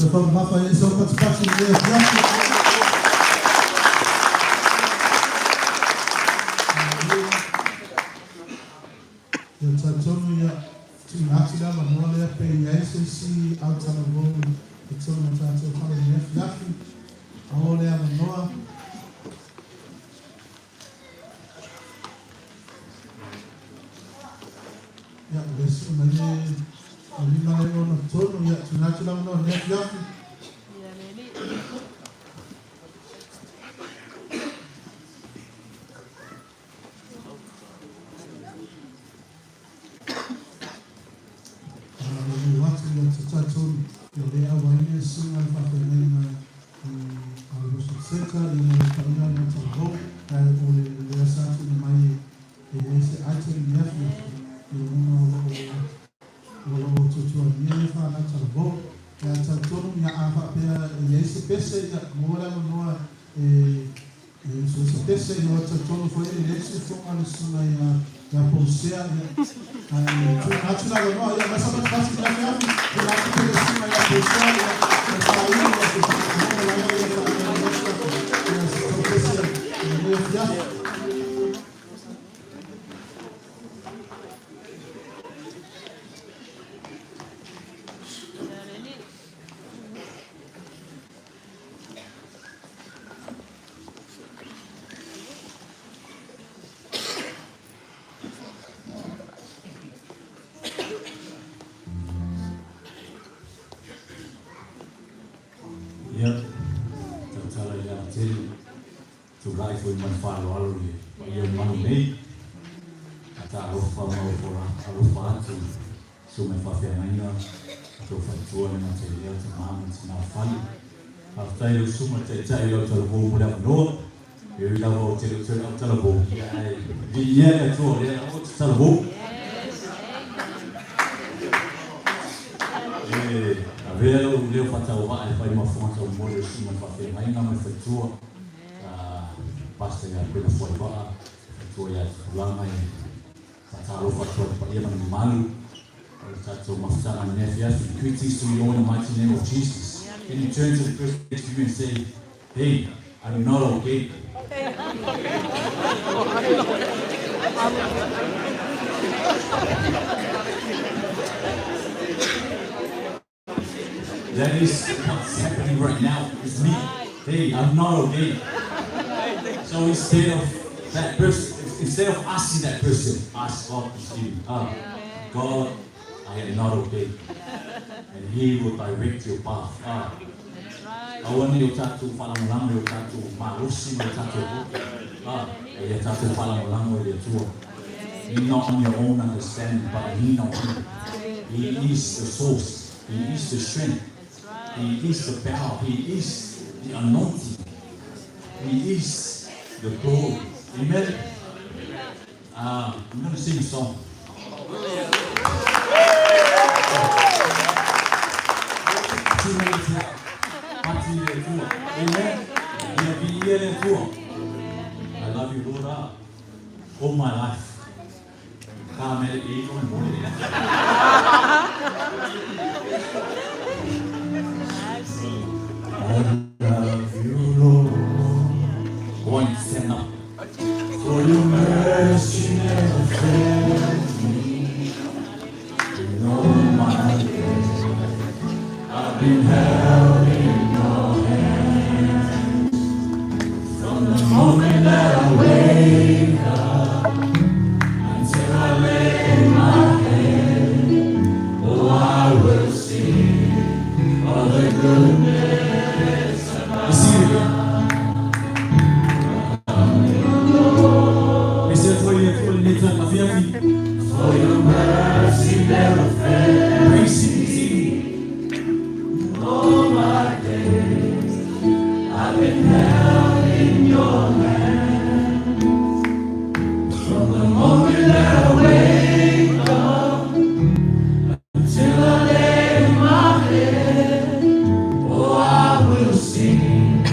from Papa is so much passion there. The Tatonia to Natila Manolia pay ICC outside of home. It's on the Tato Colony Yafi. All there Manoa. Yeah, there's many. I'm not on the total yet to Natila Manolia Yafi. to life with my father already. Your money made. At a rough farm for a rough part to my father and I to fight to and to the other mom it's now funny. After you so much I tell you to the home without no, you will have to tell a book. Yeah, that's all. Yeah, what's tell a book? Avelo leo fatawa ai fai mafonta o mole sima fafe mai na me fatua pasta ya pela foi ba fatua ya lama e fatalo fatua pa ia na malu tato mafutana na nefia critics to you in the mighty name of Jesus. Can you turn to the person next to you and say, hey, I'm not okay. That is what's happening right now. It's me. Hey, I'm not okay. So instead of that person, instead of asking that person, ask God to see. God, I am not okay. And He will direct your path. I want you to follow along, you to marusi, you to follow along with your tour. You're not on your own understanding, but He knows. He is the source. He is the strength. He is the power. He is the anointing. He is the glory. Amen. I'm going to sing a song. Amen. I love you, Lord. All my life. I love you, Lord. Go on, stand up. For your mercy never fails me. In all my days, I've been held in your hands. From the moment that I wake up until I lay my head, oh, I will sing of the goodness. For your mercy never fails me. All my days I've been held in your hand. From the moment that I wake up until I lay my head, oh, I will sing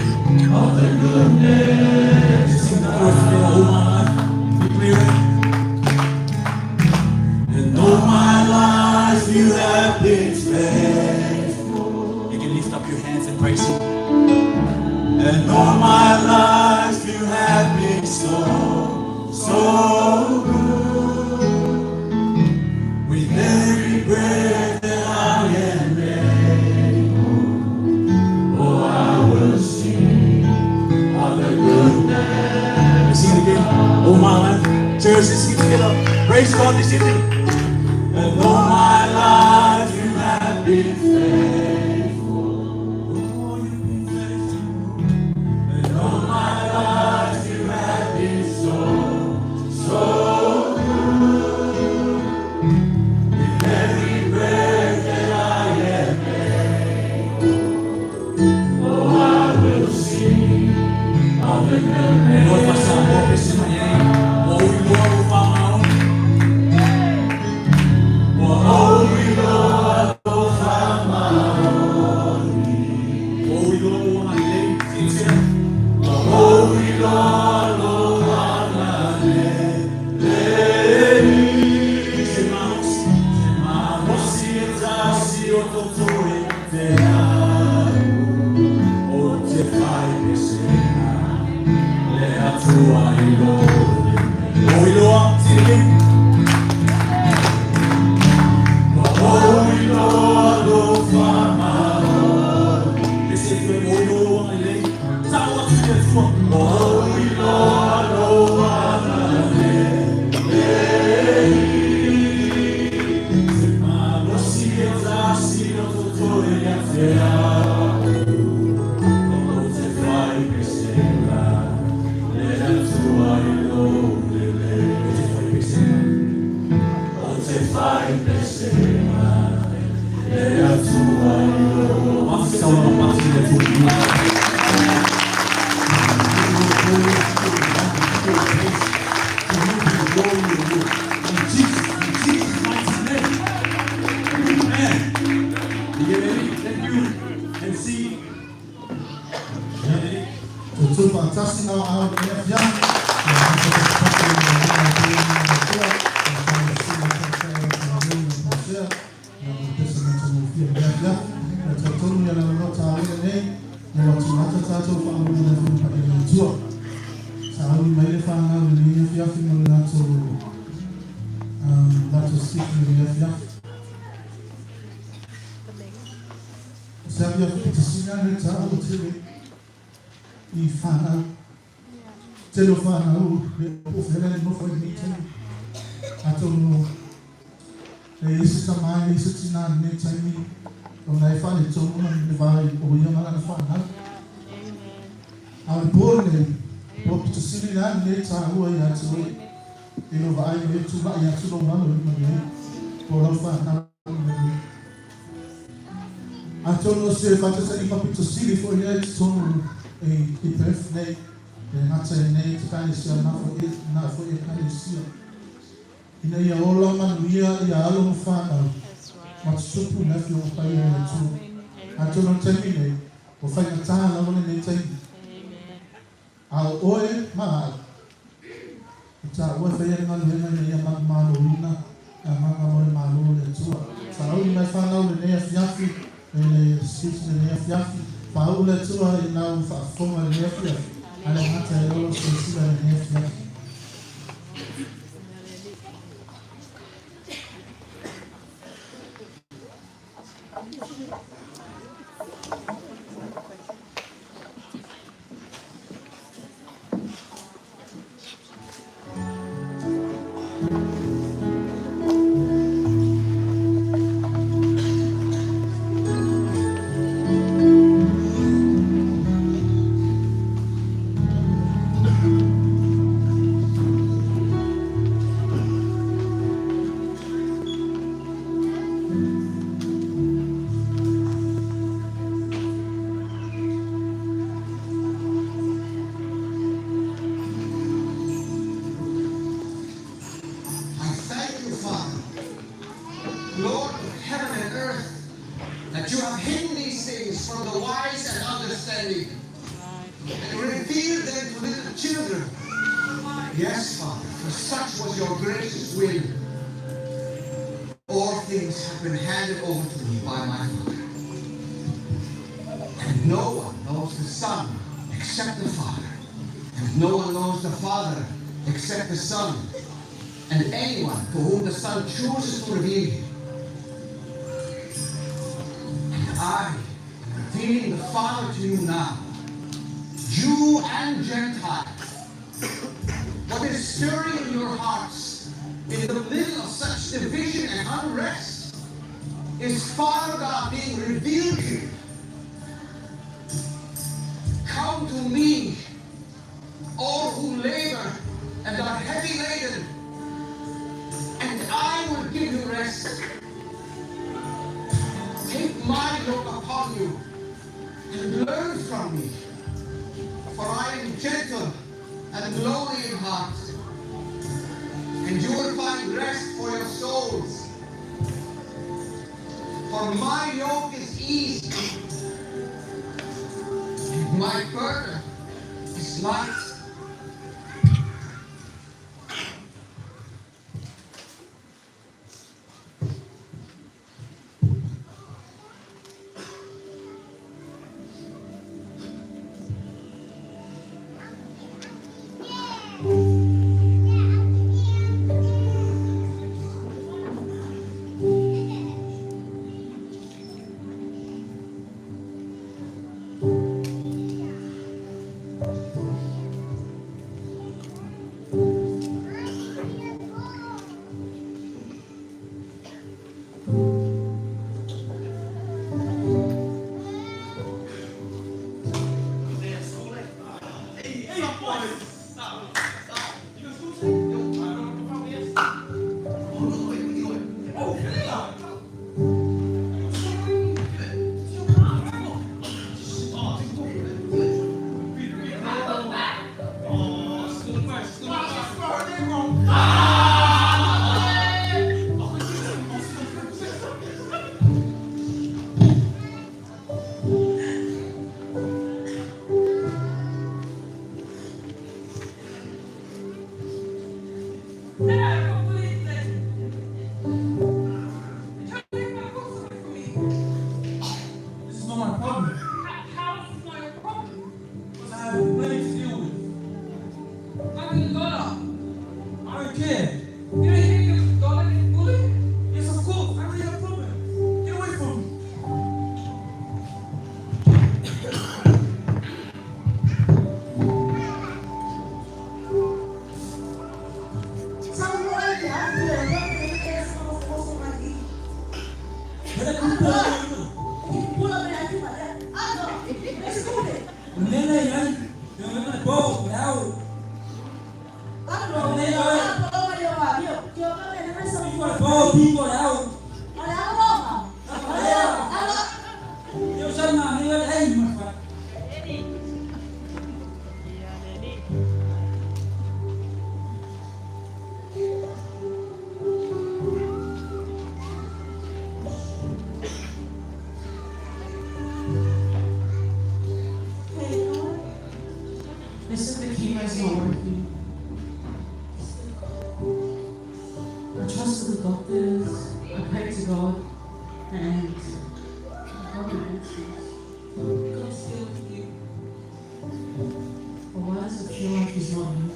of the goodness of God. You have been faithful. You can lift up your And all my life you have been so, so good. With every breath that I am able, oh, I will sing of the goodness. Let's sing it again. All my life. Church, let's sing it together. Praise God this evening. And all my life you have been faithful. Oh, you've been faithful. And all my life you have been so, so good. With every breath that I am able, oh, I will sing of the goodness. Lord, passamos por esse manhã. Oh, we glorify my own. Oh, we glorify my own. Oh, we glorify my name. Oh, we glorify my name. Irmãos, se eu tô enterrado, ou te vai perceber, é a tua ilha. Oh, ilha, sim. Oh, we glorify my Lord. Listen to him. Oh, we glorify my name. Tell what you get from. Oh, we glorify my name. Ma você exerce o tudo e a fé. Como você vai perceber? É a tua ilha. Você vai perceber. Você vai perceber. É a tua ilha. Vamos ficar uma parte da tua ilha. It's fantastic now out there. I told us if I just any papi to see before you had to a birthday, then I say nay to kind of see not for it kind of see. You know, you're all on we are all fan but super nephew of fire too. I told them tell me we'll find a time I want to take. I'll oil my it's a what they are not women in a malona and Mama Malone too. So I only might find out the name of Yafi. Sisi ni Yafi, Paula tua ina forma ni Yafi, ale hata yolo sisi ni Yafi. Lord of heaven and earth, that you have hidden these things from the wise and understanding and revealed them to little children. Yes, Father, for such was your gracious will. All things have been handed over to me by my Father. And And no one knows the Son except the Father. And no one knows the Father except the Son. And anyone to whom the Son chooses to reveal him. And I am revealing the Father to you now, Jew and Gentile. What is stirring in your hearts in the middle of such division and unrest is Father God being revealed to you. Come to me, all who labor and are heavy laden, and I will give you rest. Take my yoke upon you and learn from me, for I am gentle and lowly in heart, and you will find rest for your souls. For my yoke is easy, and my burden is light. Listen, the chemo is not working. I trust the doctors, I pray to God, and God answers. God still with you. But why does it feel like He's not here?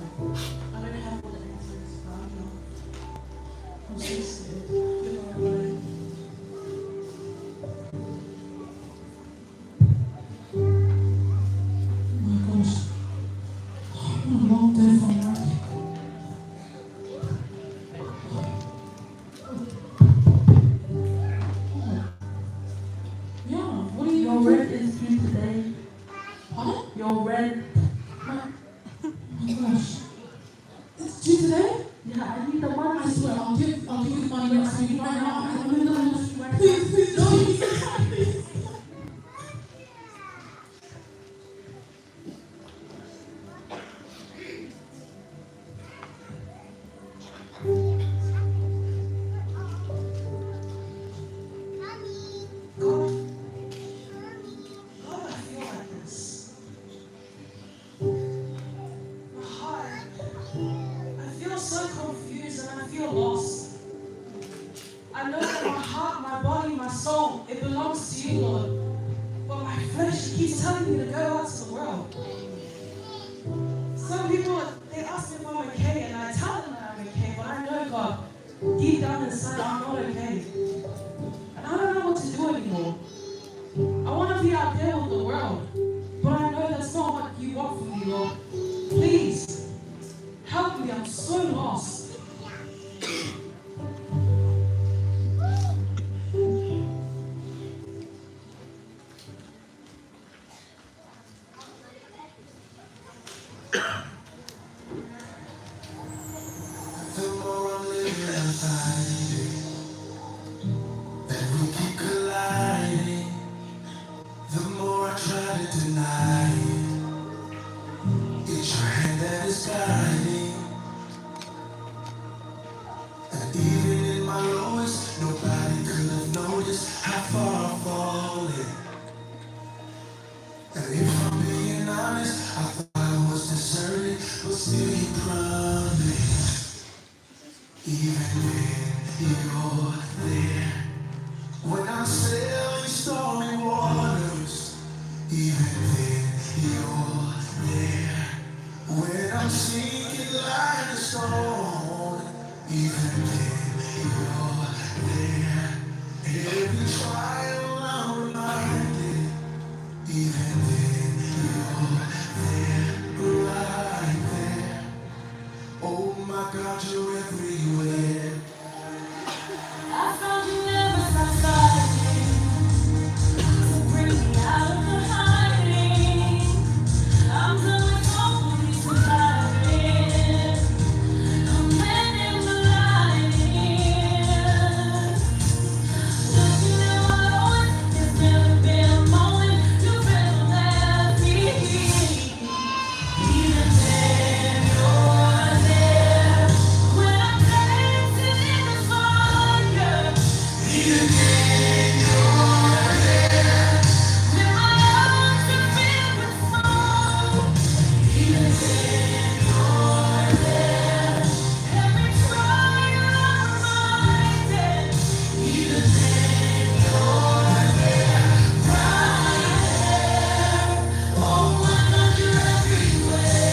I don't have all the answers, but I know. I'm so scared. You're not alone. Long day from work. Yeah, what are you? Your rent is due today. What? Your rent. Oh my gosh. It's due today? Yeah, I need the money. I swear, I'll give you the money next week right now. I'm in the middle. Please, don't. I know that my heart, my body, my soul, it belongs to you, Lord. But my my flesh keeps telling me to go out to the world. Some people, they ask me if I'm okay, and I tell them that I'm okay, but I know, God, deep down inside, I'm not okay. And I don't know what to do anymore. I want to be out there with the world, but I know that's not what you want from me, Lord. Please, help me, I'm so lost. The more I'm living, I find it that we keep colliding. The more I try to deny it, it's your hand that is guiding. And even in my lowest, nobody could have noticed how far I'm falling. And if I'm being honest, I thought I was deserted, but still you promised. Even when you're there, when I'm sailing stormy waters, even when you're there, when I'm sinking like a stone, even when you're there, every trial I'm reminded, even when you're there, right there. Oh my God, you're everywhere. I found you never stopped fighting to bring me out of the hiding. I'm doing totally surviving. I'm letting the light in. Looking at my lowest, there's never been a moment you've ever left me. Even then, you're there. When I'm dancing in the fire, even then you're there. When my lungs are filled with smoke, even then you're there. Every trial I'm reminded, even then you're there. Right there. Oh my God, you're everywhere.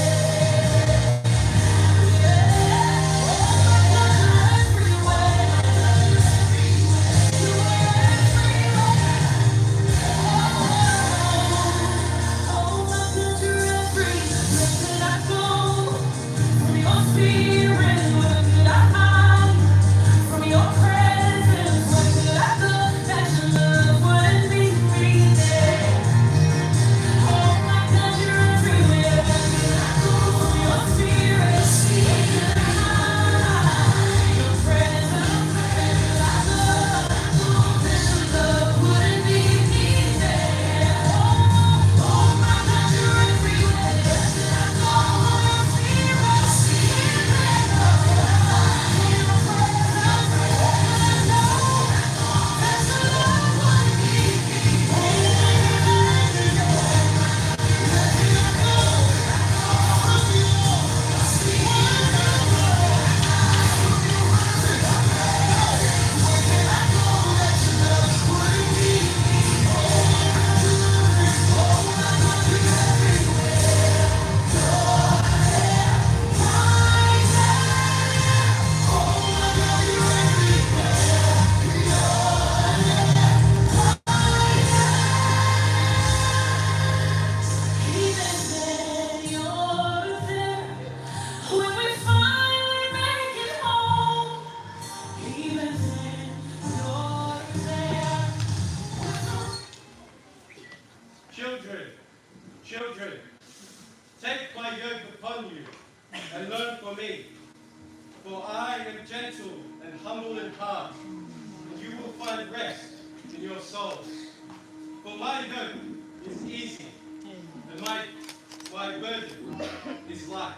Children, take my yoke upon you and learn from me. For I am gentle and humble in heart, and you will find rest in your souls. For my yoke is easy, and my burden is light.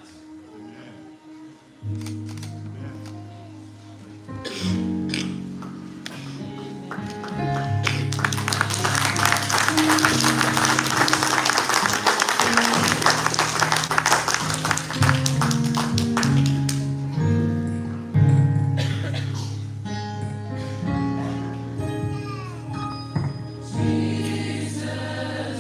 Jesus.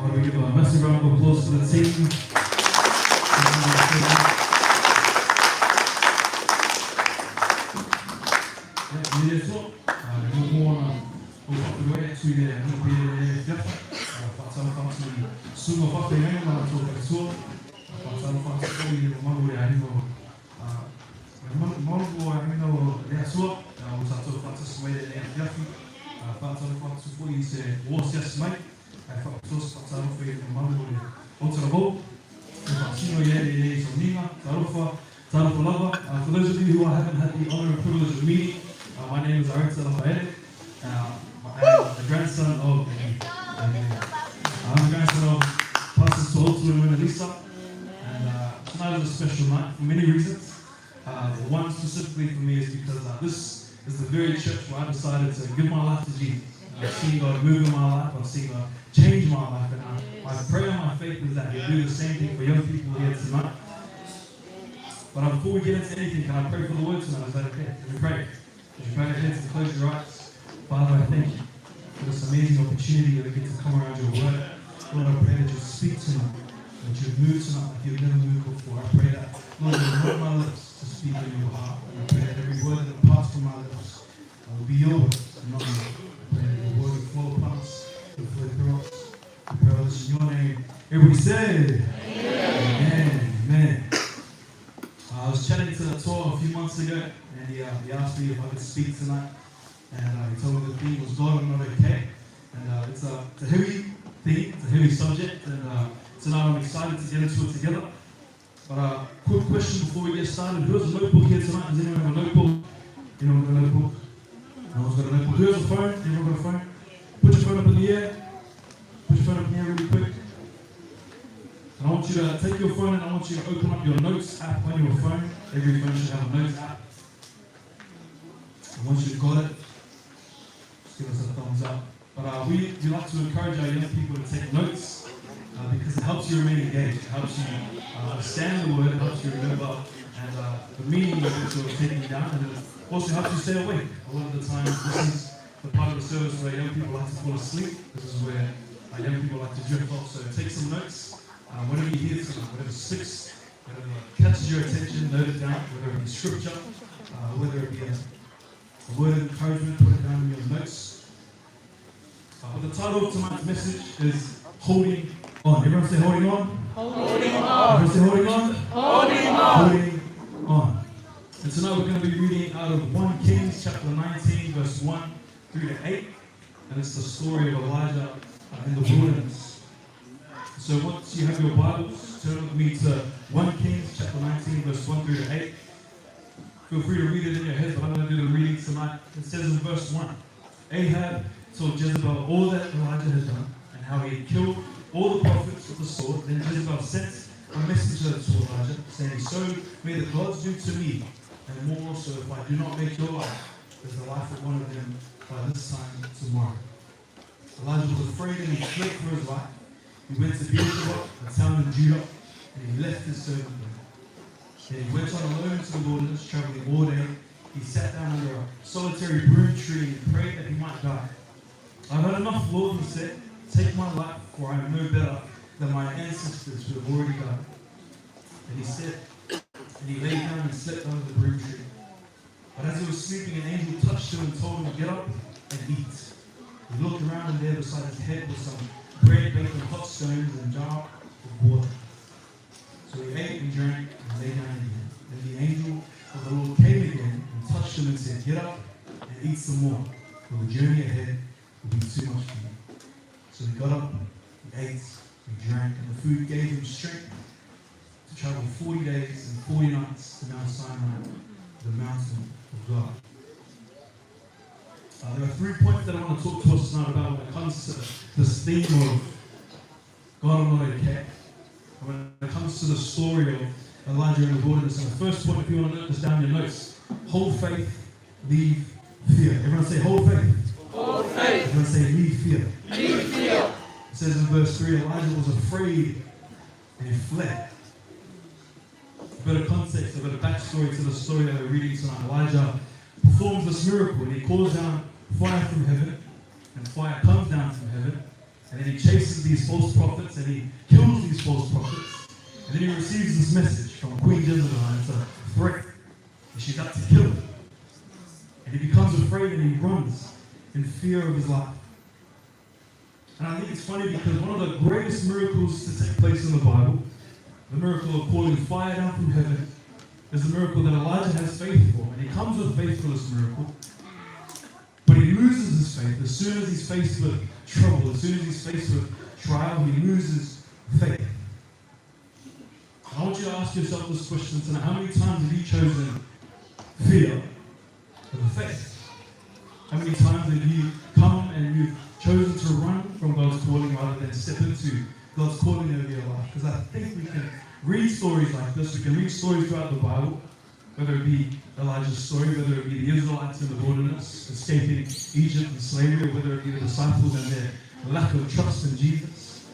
I want to give a massive round of applause to the team. For those of you who I haven't had the honour and privilege of meeting, my name is Areta Rafael. I'm the grandson of Pastor Tohotu and Mona Lisa. And tonight is a special night for many reasons. One specifically for me is because this is the very church where I decided to give my life to Jesus. I've seen God move in my life, I've seen God change my life, and my prayer and my faith is that He'll do the same thing for young people here tonight. But before we get into anything, can I pray for the word tonight? Is that okay? Can we pray? Would you bow your heads and close your eyes? Father, I thank you for this amazing opportunity that we get to come around your word. Lord, I pray that you'll speak tonight, that you'll move tonight like you've never moved before. I pray that, Lord, you'll anoint my lips to speak in your heart. And I pray that every word that departs from my lips will be your words and not mine. I pray that your word will flow upon us, will flow through us. I pray all this in your name. Everybody say, Amen. Amen. I was chatting to Tor a few months ago, and he asked me if I could speak tonight. And he told me the theme was God, I'm not okay. And it's a heavy theme, it's a heavy subject, and tonight I'm excited to get into it together. But quick question before we get started. Who has a notebook here tonight? Does anyone have a notebook? Anyone got a notebook? No one's got a notebook. Who has a phone? Anyone got a phone? Put your phone up in the air. Put your phone up in the air really quick. And I want you to take your phone and I want you to open up your notes app on your phone. Every phone should have a notes app. And once you've got it, just give us a thumbs up. But we like to encourage our young people to take notes because it helps you remain engaged. It helps you understand the word, it helps you remember and the meaning of what you're taking down, and it also helps you stay awake. A lot of the time, this is the part of the service where young people like to fall asleep. This is where young people like to drift off. So take some notes. Whatever you hear tonight, whatever sticks, whatever catches your attention, note it down, whether it be scripture, whether it be a word of encouragement, put it down in your notes. But the title of tonight's message is Holding On. Everyone say holding on? Holding on. Everyone say holding on? Holding on. Holding on. And tonight we're going to be reading out of 1 Kings chapter 19, verse 1 through to 8. And it's the story of Elijah in the wilderness. So once you have your Bibles, turn with me to 1 Kings chapter 19, verse 1 through to 8. Feel free to read it in your head, but I'm going to do the reading tonight. It says in verse 1, Ahab told Jezebel all that Elijah had done, and how he had killed all the prophets with the sword. Then Jezebel sent a messenger to Elijah, saying, So may the gods do to me, and more also if I do not make your life as the life of one of them by this time tomorrow. Elijah was afraid and he fled for his life. He went to Beersheba, a town in Judah, and he left his servant there. Then he went on alone to the wilderness, traveling all day. He sat down under a solitary broom tree and prayed that he might die. I've had enough, Lord, he said. Take my life, for I am no better than my ancestors who have already died. And he said, and he lay down and slept under the broom tree. But as he was sleeping, an angel touched him and told him to get up and eat. He looked around, and there beside his head was some bread baked on hot stones and a jar of water. So he ate and drank and lay down again. Then the angel of the Lord came again and touched him and said, Get up and eat some more, for the journey ahead will be too much for you. So he got up, he ate, he drank, and the food gave him strength to travel 40 days and 40 nights to Mount Sinai, the mountain of God. There are 3 points that I want to talk to us tonight about when it comes to this theme of God, I'm not okay. When it comes to the story of Elijah in the wilderness. And the first point, if you want to note this down in your notes, hold faith, leave fear. Everyone say hold faith. Hold faith. Everyone say leave fear. Leave fear. It says in verse 3, Elijah was afraid and he fled. A bit of context, a bit of backstory to the story that we're reading tonight. Elijah performs this miracle and he calls down fire from heaven, and fire comes down from heaven, and and he chases these false prophets and he kills these false prophets. And then he receives this message from Queen Jezebel, and it's a threat. And she's out to kill him. And he becomes afraid and he runs in fear of his life. And I think it's funny because one of the greatest miracles to take place in the Bible, the miracle of calling fire down from heaven, is the miracle that Elijah has faith for. And he comes with faith for this miracle. But he loses his faith. As soon as he's faced with trouble, as soon as he's faced with trial, he loses faith. I want you to ask yourself this question tonight. How many times have you chosen fear over faith? How many times have you come and you've chosen to run from God's calling rather than step into God's calling over your life? Because I think we can read stories like this. We can read stories throughout the Bible, whether it be Elijah's story, whether it be the Israelites in the wilderness, escaping Egypt and slavery, or whether it be the disciples and their lack of trust in Jesus,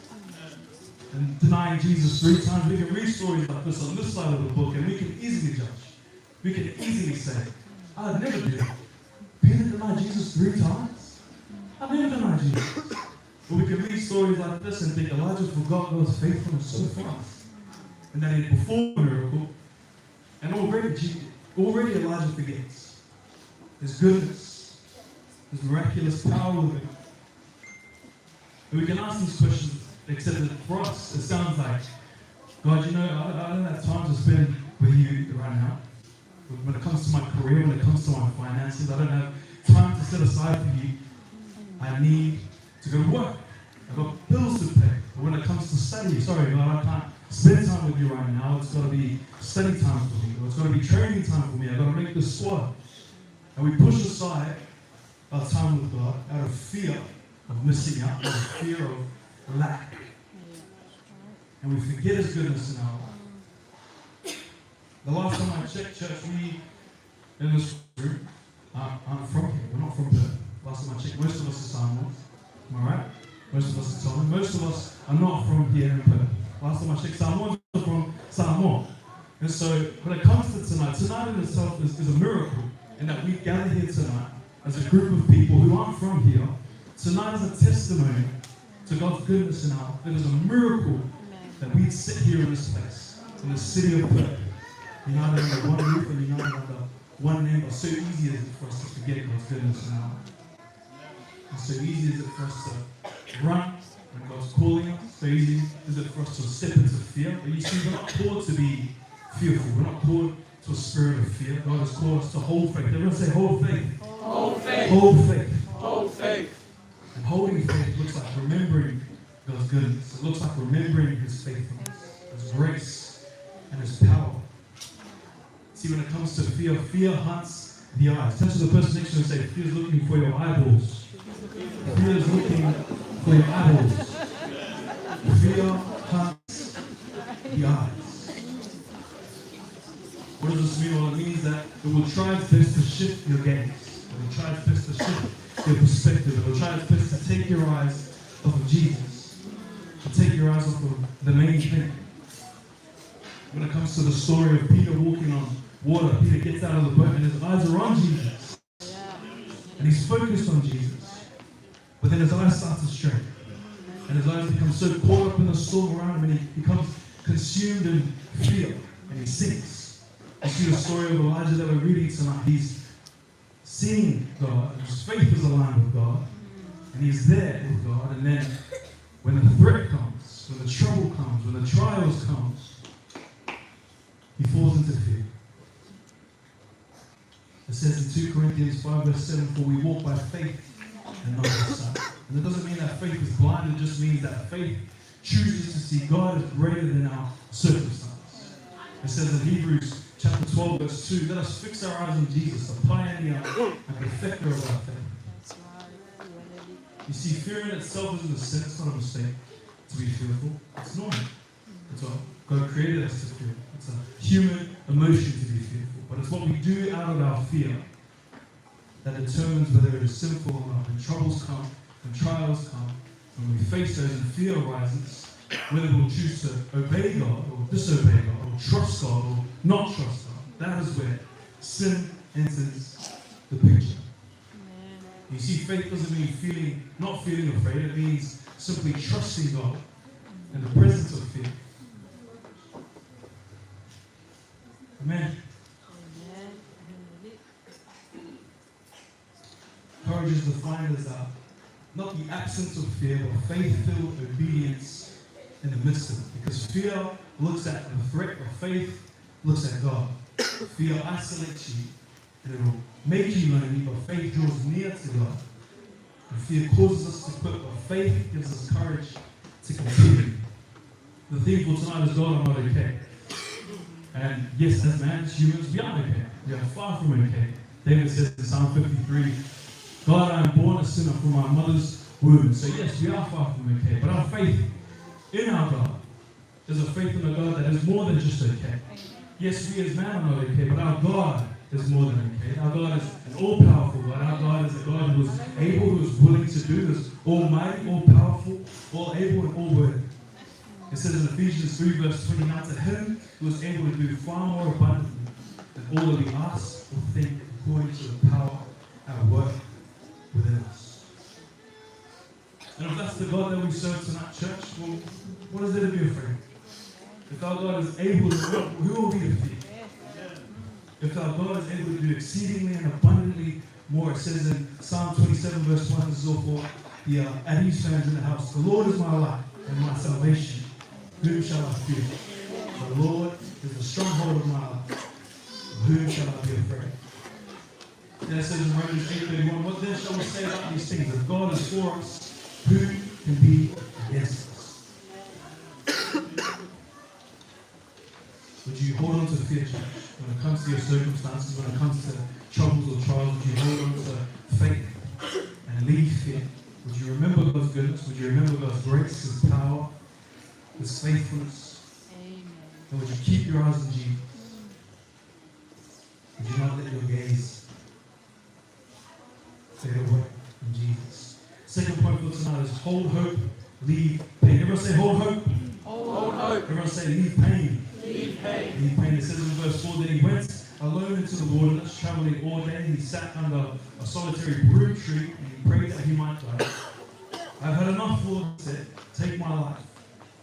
and denying Jesus 3 times. We can read stories like this on this side of the book, and we can easily judge. We can easily say, I'd never do that. Peter denied Jesus 3 times? I've never denied Jesus. But we can read stories like this and think Elijah forgot God's faithfulness so fast. And then he performed a miracle, and already Elijah forgets his goodness, his miraculous power with him. And we can ask these questions, except that for us, it sounds like, God, you know, I don't have time to spend with you right now. When it comes to my career, when it comes to my finances, I don't have time to set aside for you. I need to go to work. I've got bills to pay. But when it comes to study, sorry, God, I can't spend time with you right now. It's got to be study time for me. Or it's got to be training time for me. I've got to make this squad. And we push aside our time with God out of fear of missing out, out of fear of lack. And we forget His goodness in our life. The last time I checked, church, we in this room aren't from here. We're not from Perth. Last time I checked, most of us are Samoans. Am I right? Most of us are Samoan. Most of us are not from here in Perth. Last time I checked, Samoans are from Samoa. And so when it comes to tonight in itself is a miracle in that we gather here tonight as a group of people who aren't from here. Tonight is a testimony to God's goodness in our life. It is a miracle that we sit here in this place, in the city of Perth, united under one roof and united under one name. But so easy is it for us to forget God's goodness in our life. And so easy is it for us to run when God's calling us. So easy is it for us to step into fear. But you see, we're not called to be fearful. We're not called to a spirit of fear. God has called us to hold faith. Everyone say, hold faith. Hold faith. Hold faith. Hold faith. And holding faith looks like remembering God's goodness. It looks like remembering His faithfulness, His grace, and His power. See, when it comes to fear, fear hunts the eyes. Touch the person next to you and say, fear is looking for your eyeballs. Fear is looking for your eyeballs. Fear hunts the eyes. What does this mean? Well, it means that it will try its best to shift your gaze. It will try its best to shift your perspective. It will try its best to take your eyes off of Jesus. To take your eyes off of the main thing. When it comes to the story of Peter walking on water, Peter gets out of the boat and his eyes are on Jesus. And he's focused on Jesus. But then his eyes start to stray. And his eyes become so caught up in the storm around him and he becomes consumed in fear. And he sinks. You see the story of Elijah that we're reading tonight. He's seeing God, and his faith is aligned with God, and he's there with God. And then when the threat comes, when the trouble comes, when the trials come, he falls into fear. It says in 2 Corinthians 5 verse 7, for we walk by faith and not by sight. And it doesn't mean that faith is blind, it just means that faith chooses to see God as greater than our circumstance. It says in Hebrews chapter 12 verse 2, let us fix our eyes on Jesus, the pioneer and perfecter of our faith. You see, fear in itself isn't a sin, it's not a mistake to be fearful. It's normal. It's what God created us to fear. It's a human emotion to be fearful. But it's what we do out of our fear that determines whether it is sinful or not. When troubles come, when trials come, when we face those and fear arises, whether we'll choose to obey God or disobey God, or trust God or not trust God. That is where sin enters the picture. You see, faith doesn't mean not feeling afraid. It means simply trusting God in the presence of fear. Amen. Courage is defined as not the absence of fear, but faith-filled obedience in the midst of it. Because fear looks at the threat, but faith looks at God. Fear isolates you, and it will make you lonely, but faith draws near to God. And fear causes us to quit, but faith gives us courage to continue. The theme for tonight is God, I'm not okay. And yes, as man, as humans, we aren't okay. We are far from okay. David says in Psalm 53, God, I am born a sinner from my mother's womb. So yes, we are far from okay. But our faith in our God is a faith in a God that is more than just okay. Yes, we as man are not okay, but our God is more than okay. Our God is an all-powerful God. Our God is a God who is able, who is willing to do, who is almighty, all-powerful, all-able, and all-worthy. It says in Ephesians 3 verse 29, to him who is able to do far more abundantly than all that we ask or think, according to the power at work within us. And if that's the God that we serve tonight, church, well, what is there to be afraid? If our God is able to do, who are we to fear? If our God is able to do exceedingly and abundantly more, it says in Psalm 27 verse 1, this is all for the at ease fans in the house. The Lord is my light and my salvation. Whom shall I fear? The Lord is the stronghold of my life. Whom shall I be afraid? Then it says in Romans 8:31, what then shall we say about these things? If God is for us, who can be against us? Would you hold on to fear, church? When it comes to your circumstances, when it comes to troubles or trials, would you hold on to faith and leave fear? Would you remember God's goodness? Would you remember God's grace, His power, His faithfulness? Amen. And would you keep your eyes on Jesus? Would you not let your gaze fade away from Jesus? Second point for tonight is hold hope, leave pain. Everyone say hold hope. Hold hope. Everyone say leave pain. Leave pain. Leave pain. It says in verse 4 that he went alone into the wilderness, traveling all day. He sat under a solitary broom tree and he prayed that he might die. I've had enough, Lord, he said. Take my life,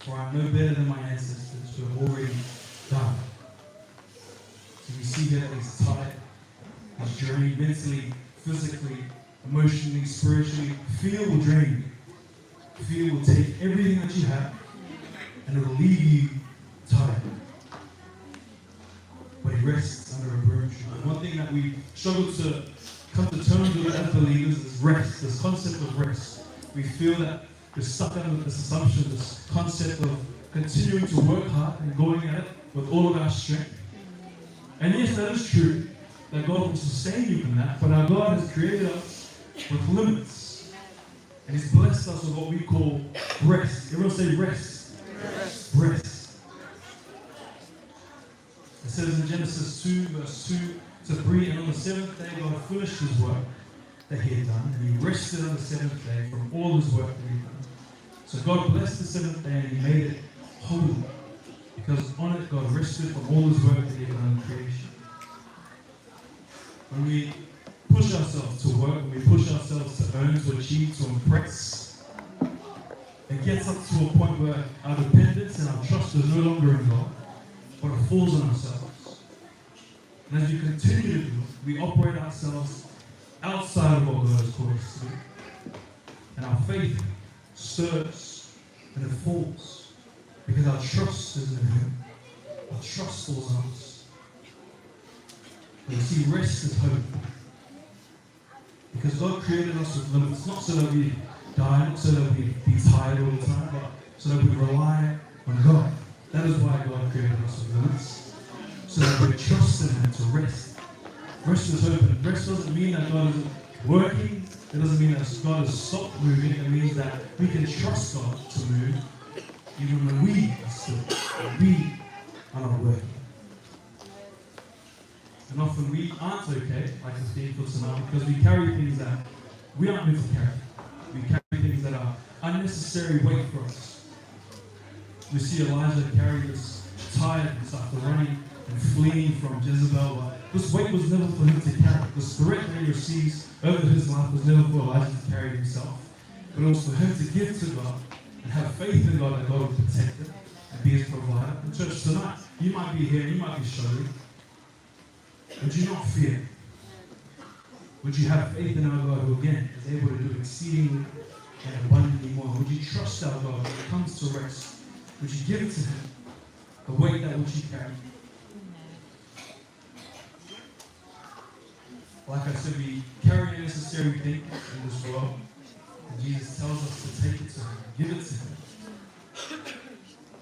for I am no better than my ancestors who have already died. So we see here that he's tired, he's drained mentally, physically, emotionally, spiritually. Fear will drain you. Fear will take everything that you have and it will leave you tired. But he rests under a broom tree. And one thing that we struggle to come to terms with as believers is rest, this concept of rest. We feel that we're stuck under this assumption, this concept of continuing to work hard and going at it with all of our strength. And yes, that is true, that God will sustain you in that, but our God has created us with limits. And He's blessed us with what we call rest. Everyone say rest. Rest. Rest. It says in Genesis 2, verse 2 to 3, and on the seventh day God finished His work that He had done, and He rested on the seventh day from all His work that He had done. So God blessed the seventh day and He made it holy, because on it God rested from all His work that He had done in creation. When we push ourselves to work, when we push ourselves to earn, to achieve, to impress, it gets up to a point where our dependence and our trust is no longer in God, but it falls on ourselves. And as we continue to do it, we operate ourselves outside of what God has called us to do. And our faith stirs and it falls because our trust is in Him. Our trust falls on us. But you see, rest is hope. Because God created us with limits, not so that we die, not so that we be tired all the time, but so that we rely on God. That is why God created us with limits. So that we trust in Him to rest. Rest is hope. And rest doesn't mean that God isn't working. It doesn't mean that God has stopped moving. It means that we can trust God to move even when we are still, we are not working. And often we aren't okay, like the theme for tonight, because we carry things that we aren't meant to carry. We carry things that are unnecessary weight for us. We see Elijah carry this tiredness after running and fleeing from Jezebel. But This weight was never for him to carry. This threat that he receives over his life was never for Elijah to carry himself. But it was for him to give to God and have faith in God that God would protect him and be his provider. And church, tonight, you might be here and you might be struggling. Would you not fear? Would you have faith in our God who again is able to do exceedingly and abundantly more? Would you trust our God when it comes to rest? Would you give it to him? The weight that which you carry. Like I said, we carry a necessary thing in this world. And Jesus tells us to take it to him, give it to him.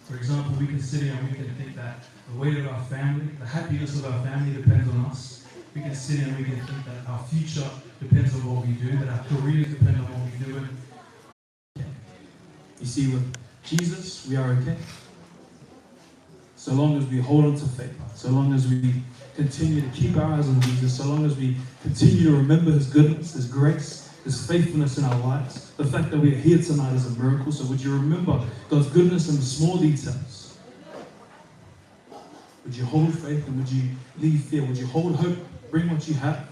For example, we can sit here and we can think that the weight of our family, the happiness of our family depends on us. We can sit here and we can think that our future depends on what we do, that our careers depend on what we do. And you see, with Jesus, we are okay. So long as we hold on to faith, so long as we continue to keep our eyes on Jesus, so long as we continue to remember his goodness, his grace, his faithfulness in our lives. The fact that we are here tonight is a miracle. So would you remember God's goodness in the small details? Would you hold faith and would you leave fear? Would you hold hope, bring what you have,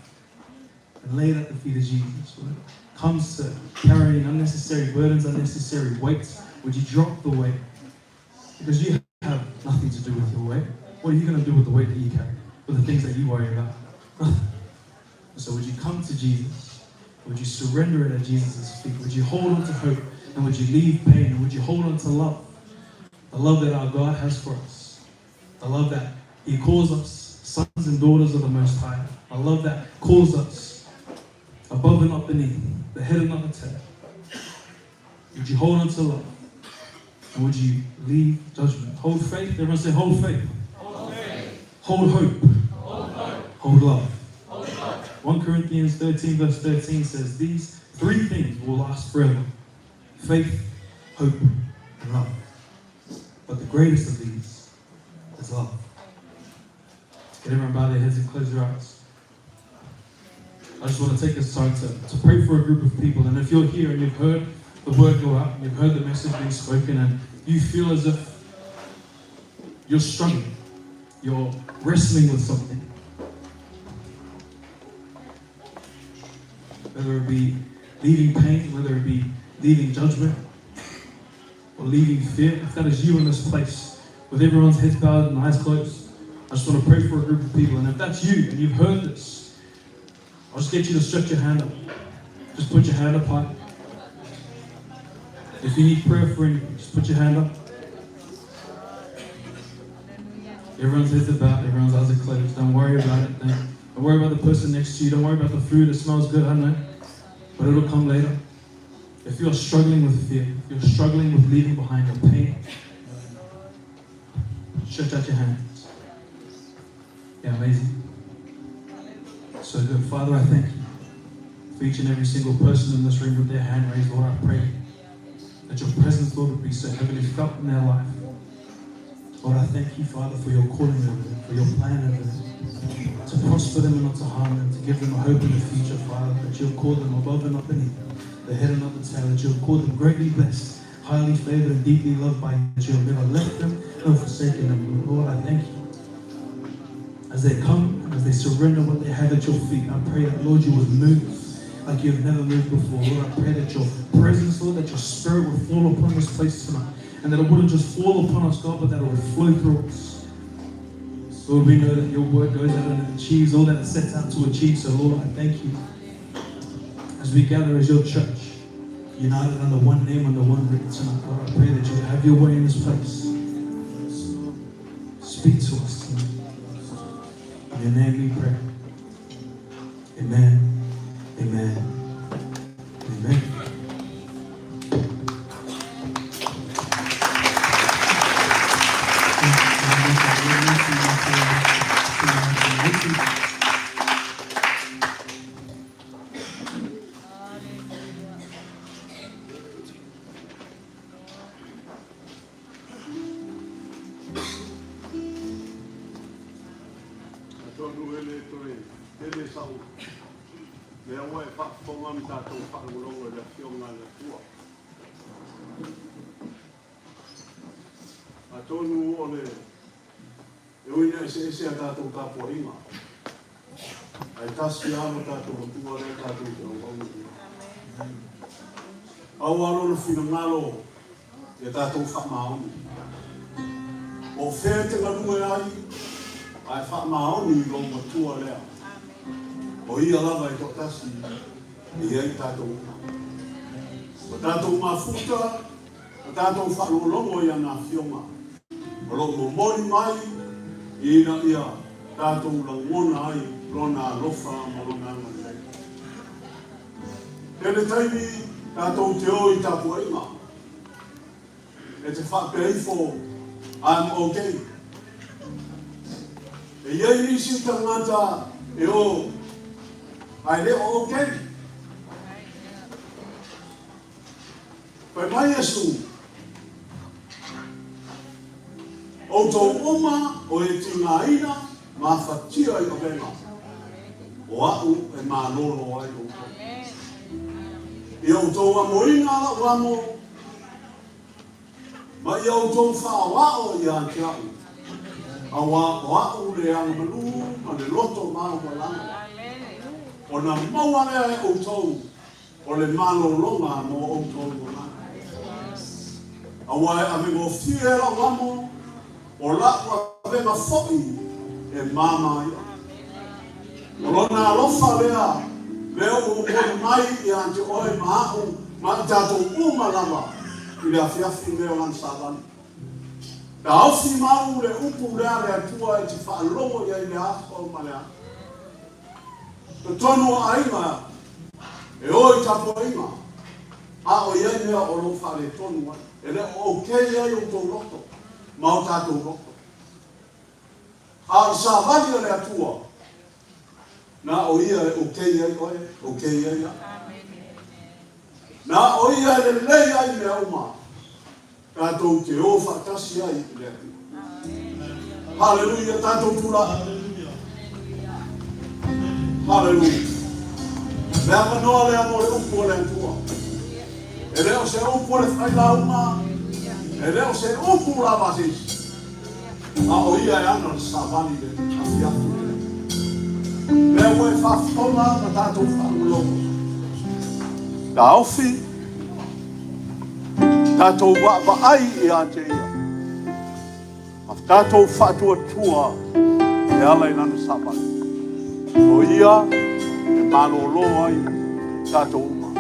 and lay it at the feet of Jesus? When it comes to carrying unnecessary burdens, unnecessary weights, would you drop the weight? Because you have nothing to do with your weight. What are you going to do with the weight that you carry? With the things that you worry about? So would you come to Jesus? Would you surrender it at Jesus' feet? Would you hold on to hope? And would you leave pain? And would you hold on to love? The love that our God has for us. The love that he calls us sons and daughters of the Most High. A love that calls us above and not beneath, the head and not the tail. Would you hold on to love? And would you leave judgment? Hold faith. Everyone say, hold faith. Hold faith. Hold hope. Hold hope. Hold love. Hold love. 1 Corinthians 13 verse 13 says, these three things will last forever. Faith, hope, and love. But the greatest of these is love. Can everyone bow their heads and close their eyes? I just want to take this time to pray for a group of people. And if you're here and you've heard the word go out, and you've heard the message being spoken, and you feel as if you're struggling, you're wrestling with something, whether it be leaving pain, whether it be leaving judgment, or leaving fear, if that is you in this place, with everyone's heads bowed and eyes closed, I just want to pray for a group of people. And if that's you, and you've heard this, I'll just get you to stretch your hand up. Just put your hand up high. If you need prayer for anything, just put your hand up. Everyone's heads are bowed, everyone's eyes are closed. Don't worry about it. Don't worry about the person next to you. Don't worry about the food. It smells good, I know. But it'll come later. If you're struggling with fear, if you're struggling with leaving behind your pain, stretch out your hands. Yeah, amazing. So good. Father, I thank you for each and every single person in this room with their hand raised. Lord, I pray that your presence, Lord, would be so heavily felt in their life. Lord, I thank you, Father, for your calling over them, for your plan over them, to prosper them and not to harm them, to give them a hope in the future, Father, that you'll call them above and not beneath, the head and not the tail, that you'll call them greatly blessed, highly favored and deeply loved by you, that you have never left them nor forsaken them. Lord, I thank you. As they come, as they surrender what they have at your feet, I pray that, Lord, you would move like you have never moved before. Lord, I pray that your presence, Lord, that your spirit would fall upon this place tonight. And that it wouldn't just fall upon us, God, but that it would flow through us. Lord, we know that your word goes out and it achieves all that it sets out to achieve. So, Lord, I thank you. As we gather as your church, united under one name, under one written tonight, Lord, I pray that you have your way in this place. Speak to us tonight. In your name we pray. Amen. Amen. Amen. Ai tasi alo tātou tua le tātou te au au. Au alo na whina ngalo e tātou whamaoni. O whea te nganue ai whamaoni I longa tua lea. O ia lava I tō tasi I ai tātou. O tātou mafuta, o tātou whalolongo I ana whionga. O longo mori mai I na ia tātou langona ai lona lofa malona ngai. Tene taimi tātou te o I tāpua inga. E te whapeifo I'm okay. E iei isi tangata e o ai leo okay. Pai mai Yesu. O tō oma o e tina ina ma whatia I o venga. O au e mā lolo ai o tō. I o tō amoina o amo. Ma I o tō whaawao I a te au. A wao le ang malu ma le loto mao malanga. O na maua lea e o tō. O le malo longa mo o tō malanga. A wai a me go fiera wamo. O lakwa venga fo'i e mama ia. O lona alofa lea, leo o mai I ante oe maau, ma I tātou umalama I le afiafi leo lan savani. Na aufi mau le upu lea le atua e te whaalongo ia I le afa o malea. Te tonu a inga, e oi tapo inga, a o iai mea o lofa le tonu ai. E le o kei ai o tō loto. Mau tātou roko. A sa vali le atua. Na o ia e o kei ai oe, o kei ai a. Na o ia le lei ai me auma. Tātou te o whakasi ai le atua. Hallelujah, tātou tula. Hallelujah. Le amanoa le amo le upo le atua. E leo se upo le whailauma. E leo se upu la basis. A o ia e ana savani le afiafu. Leo e whafona na tātou whaulongo. Ta ofi. Tātou wa ai e ante ia. A tātou whatua tua e ala I nana savani. O ia e malo lo ai tātou uma.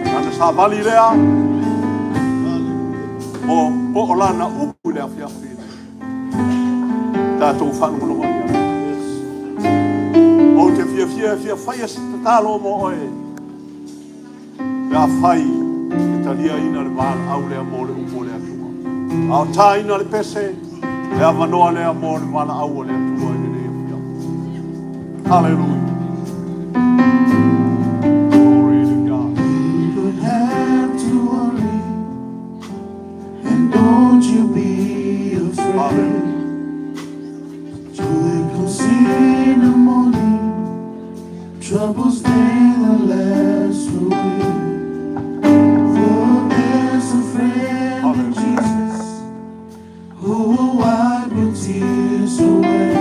Nana savani lea. O lana upu le afiafi tātou whanumologo ia. O te fia whai e tatalo mo oe. Rea whai e talia ina le vāna au lea mo le upu le atua. Ao tā ina le pese, lea manoa lea mo le vāna au le atua i le fia. Hallelujah. Glory to God. You don't have to worry. Don't you be afraid. Joy comes in the morning. Troubles they will last away. For there's a friend in Jesus who will wipe your tears away.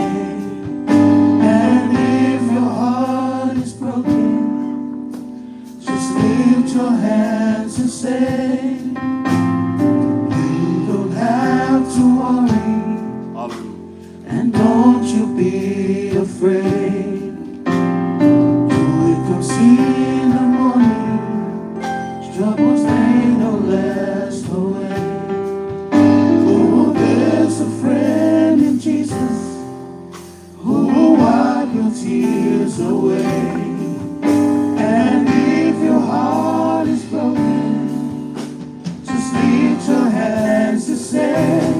And if your heart is broken, just lift your hands and say, to worry, and don't you be afraid. Joy comes in the morning, troubles they don't last away. For there's a friend in Jesus who will wipe your tears away. And if your heart is broken, just lift your hands and say,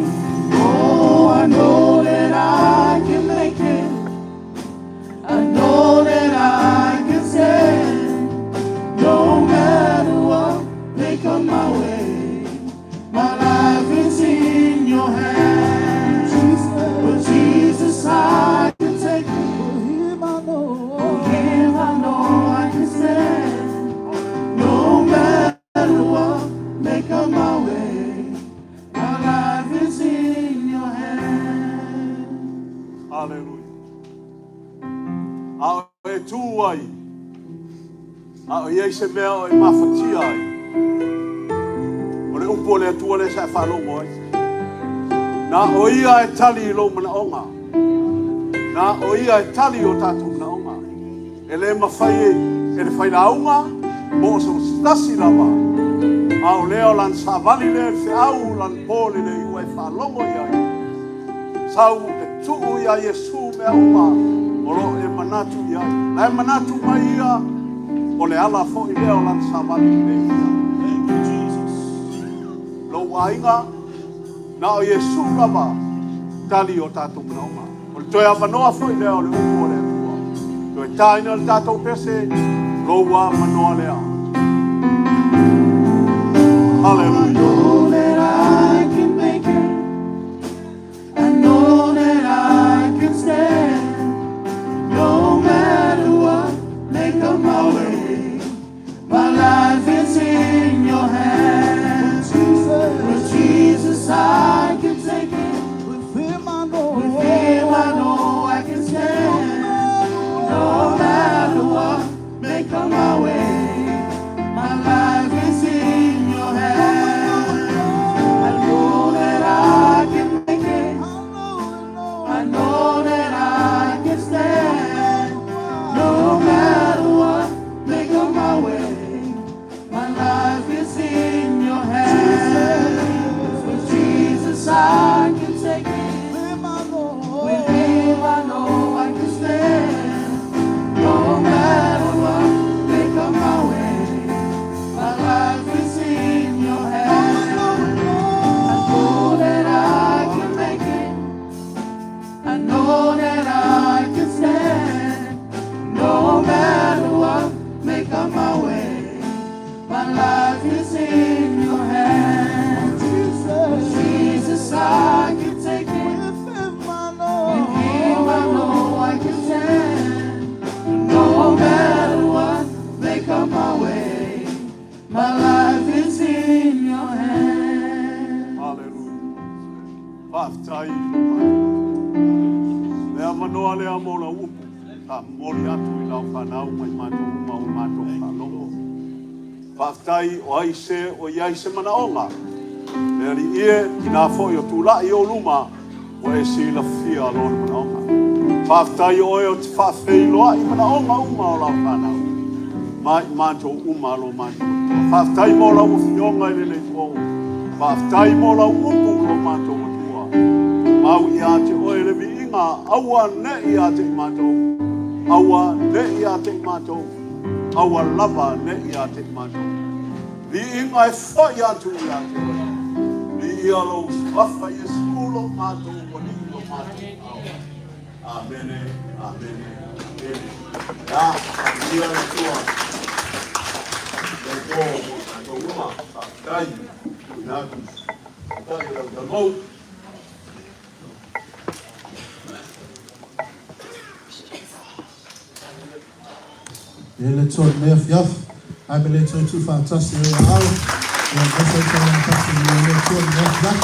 oh, I know that I can make it. I know that I can stand. No matter what may come my way, my life is in your hands. But Jesus, I can take it. For him I know I can stand. No matter what may come my way, my life is in your hands. Hallelujah. ai. A o iei se mea o e mawhatia ai. O le upo le atua le sa whanongo ai. Nā o ia e tali I lo mana onga. Nā o ia e tali o tātou mana onga. E le mawhai e le whainaunga, mo o sa stasi lawa. A o leo lan sa vali le se au lan pōle le iwa e whalongo I ai. Sau e tuu ia Yesu mea uma, o lo e manatu I ai. Na e manatu mai ia, o le ala fo I leo lan sa vali le ia. Thank you, Jesus. Lo wainga, na o Yesu lava, tali o tātou mana uma. O le toi awanoa fo I leo le upu o le atua. Toi taina le tātou pese, lo wa manoa lea. Hallelujah. I know that I can make it. I know that I can stand. No matter what, make up my way. My life is in your hands. With Jesus, I can take it. With Him, I know I can stand. No matter what, make up my way. My life is in your hands. I know that I can make it. I know that I can stand. No matter what, make up my way. My life is in your hands. With Jesus I can take it. With Him I know I can stand. No matter what, make up my way. My life is in your hands. I know that I can make it. I know that I can stand. No matter what, make up my way. My life is in your hands. With Jesus I can take it. With Him I know I can stand. No matter what, make up my way. My life is in your hands. Hallelujah. Whaftai. Lea manoa lea mola upu. Ta mori atu I lau whanau mai mātou umau mātou whanongo. Whaftai o aise o iaise mana onga. Lea li ie ki nā fōi o tūlai o luma o e sila fia lona mana onga. Whaftai o e o te whawhei loa I mana onga uma o lau whanau. Mai mātou uma lo mātou. Whaftai mo lau whionga I lele tō. Whaftai mo lau upu lo mātou atua. Mau I ate o e levi inga aua ne I ate I mātou. Aua ne I ate I mātou. Aua lava ne I ate I mātou. Li inga e whai atu I ate o e. Li ia lo wafa I eskulo mātou o ni lo mātou. Amene, amene, amene. Ya, ia le tua. Le tō, tō uma, tai, nātu, tai lau ta mau. Ele tō mea fiaf, ai me le tō tu whātasi o ia au. Ia mese tō whātasi o le tō mea fiaf.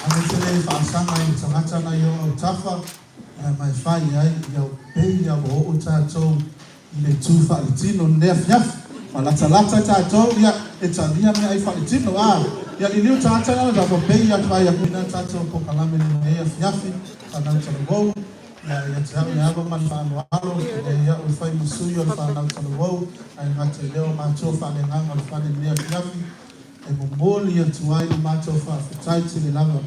Ame te le whaasanga I tangata na I o tafa. Mai whai ai, iau pei au o tātou I le tū whaitino nea fiaf. Ma lata tātou, ia e talia mea I whaitino. Ia li liu tātana, da ko pei atu ai a kuina tātou po kalame ni nea fiafi. Whanau tana wau. Ia te hau ia awa man whanau alo. Ia ui whai musui o whanau tana wau. Ai ngate leo mātou whane nganga o whane nea fiafi. E mōmoli atu ai ni mātou whawhitai te le lava.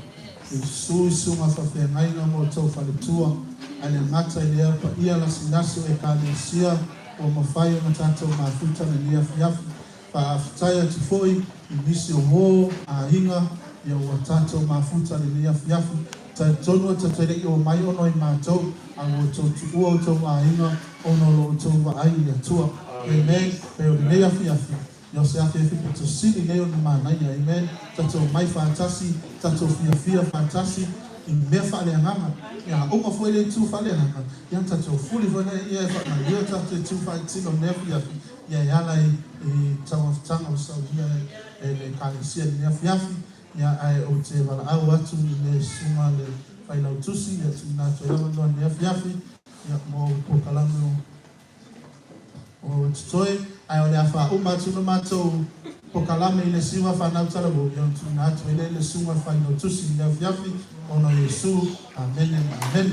I sui sunga whawhia ngaina mo tau whaletua. Ai le ngata I lea pa ia la sinasi o e kāne sia. O mawhai o na tātou mawhuta na nea fiafi. Whawhitai atu foi. I nisi o mō a hinga. Ia o tātou mawhuta na nea fiafi. Tai tonu ta tere I o mai ono I mātou. Ango tau tu ua o tau a hinga. Ono lo o tau wa ai I atua. Amen. Pero nea fiafi. Yo se afe fiku to sini leo ni manai, amen. Tato mai fantasi, tato fia fantasi. I mea whale anganga. Ia onga fwele tu whale anganga. Ia tato fuli vana ia na ia tato tu whai tino nefi afi. Ia iala I tanga o saudia le kālesia ni nefi afi. Ia ai o te wala au atu le sunga le whailau tusi. Ia tu nā toi lama noa nefi afi. Ia mo po kalamu o toi ai o le afa uma tuna matou po kalame ile siwa whanau talawo i on tuna atu ile le sunga whaino tusi i afiafi ono Yesu. Amen. Amen.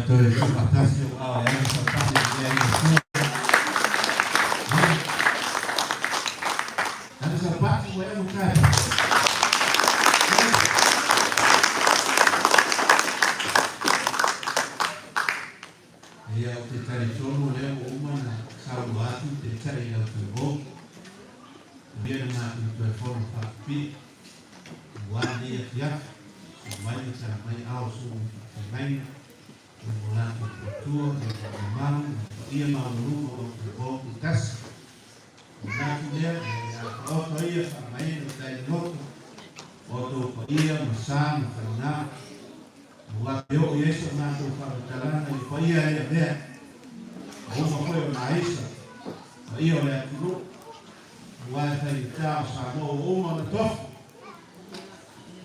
toi tu partages au ya sa parte ya Yesu. Ana sa parte wa ya mukata. Ya te tari tono le uma na salvatu te tari na tubo. Bien na tu forma papi. Wadi ya mai sa mai au su mai mula tu memang ia mau lu mau tas na dia au ia mai no dai no auto ia masam karena buat yo Yesus na tu para jalan ni ia ya dia mau foi mais ia olha tu buat sai ta sa mo uma na tof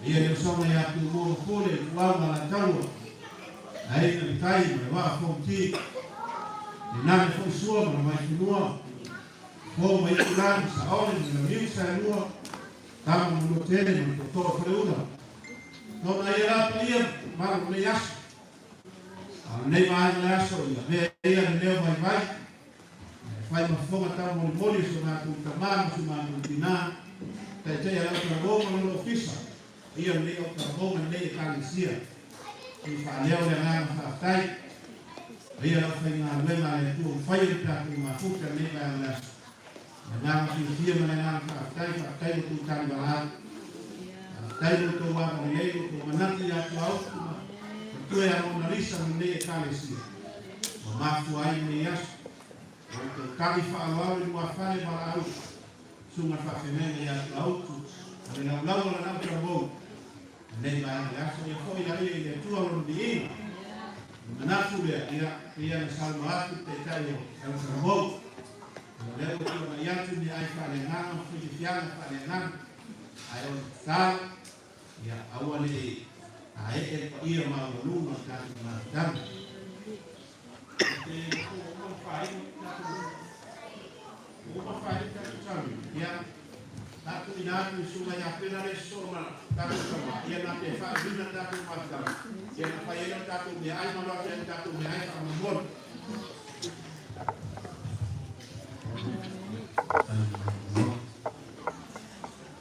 ia yo soma ya tu mo kole wala na tawo ai na kai me wa fonti ni na fo suo ma mai nuo ko mai kulan sa ole ni mi sa nuo ta mo tele ni to freuda no na ia pia ma me yas nei mai la so ia me ia ne mai mai fai ma fo ta mo moli so na tu tamam so ma tu dina ta te ia la ko mo no fisa ia ne o ta mo ne kalisia i whaneo le ngā whaatai. Ria whainga wenga le tu whai ta tu mafuta ne la la. Ngā whiwhia me ngā whaatai, whaatai o tu tani wala. Tai o tu waka ni eigo tu manati a tu au tu ma. Tu e a mona risa me ne e kālesia. O mafu ai me ias. O tu kari whaawau i mua whane wala au. Sunga whawhenene i a tu au tu. A me ngā lau la nau kia mou. Nei mai ya so ye foi la ye de tu alo di na tu le ya na salma te tayo el rabo le ko na ya tu ni ai fa le na fu di fiana fa le na ai o ta ya awale ai e ia ma lu no ta na dam te ko fai ta ya Aku inatu sunga ya pena le soma taku sama ia na te fa bina taku mata ia na fa ia taku ni ai ma lo ia taku ni ai sama mon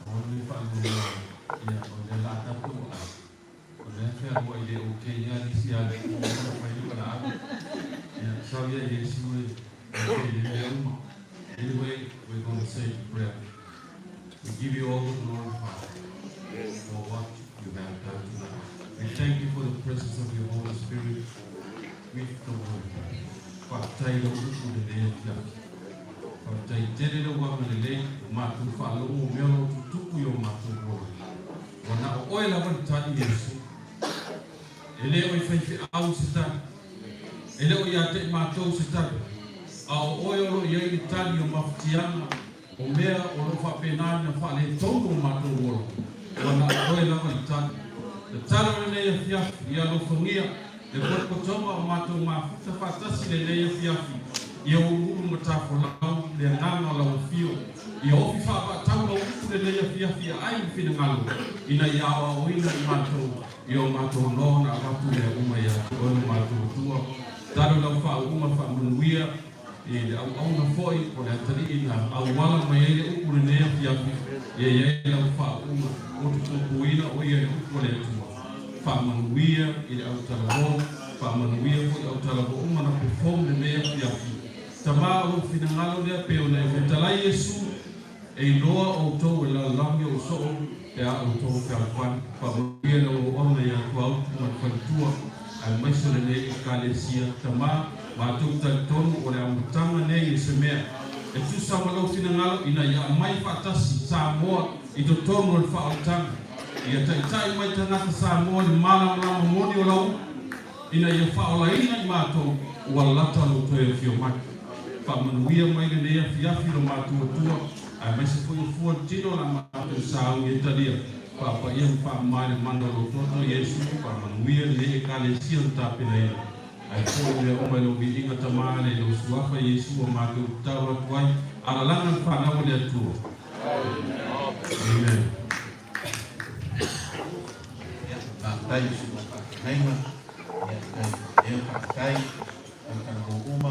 oni fa no ia o de la taku o de fe mo ide o ke ia ni sia le mo fa yu kana ia so ia Yesu anyway we're going to say prayer. We give you all the glory, Father, for what you have done tonight. We thank you for the presence of your Holy Spirit with the word. Father, you are the day of God. Father, you are the one the day. Matu falo umelo tutuku yo matu bora. Wana oila wan tani Yesu. Ele o ifefi au sita. Ele o yate matu sita. Au oilo yei tani yo mafutiana. O mea o lo whapenani na whale tongo mato wolo. Wana oe lama i tani. Le talo le neia fiafi, ia lo whangia, le kotonga o mato mafuta whatasi le neia fiafi. Ia uru matafo lau, le nanga lau fio. Ia ofi whapa tau lau ufu le neia fiafi, ia ai whina ngalo. Ina ia awa oina i mato, ia o mato nona watu le uma ia. Oe mato tua. Talo lau wha uma wha manuia. E au na foi o le tari ina au wala mai ele uku le nea fiafi e la fa o tu kuina o ia uku le tua fa manuia ile au talabo fa manuia foi au talabo uma na perform le nea fiafi tama o finangalo le pe o le metala Yesu e loa o to la langi o so e a o to ka fan fa manuia o ona ia kwa na kwantua al maisha le nea kalesia tama Matuk tonu o le amutanga nei se mea e tu sa malo fina ngalo ina ia mai fatasi Samoa i to tonu le fautanga ia tai mai tanga Samoa le mala moni o lau ina ia faola ina i mato walata no to e fio mai fa manuia mai le nei fiafi no mato tua ai mai se foi fu tino na mato sa o italia pa ia fa mai mando lo to Yesu pa manuia le kalesia ta pena ai foi le o lo bilinga tamale lo suafa Yesu o mato tawa tuai ala lana fa na o le tu amen ya ta Yesu ai ma ya leo kakai, kana uma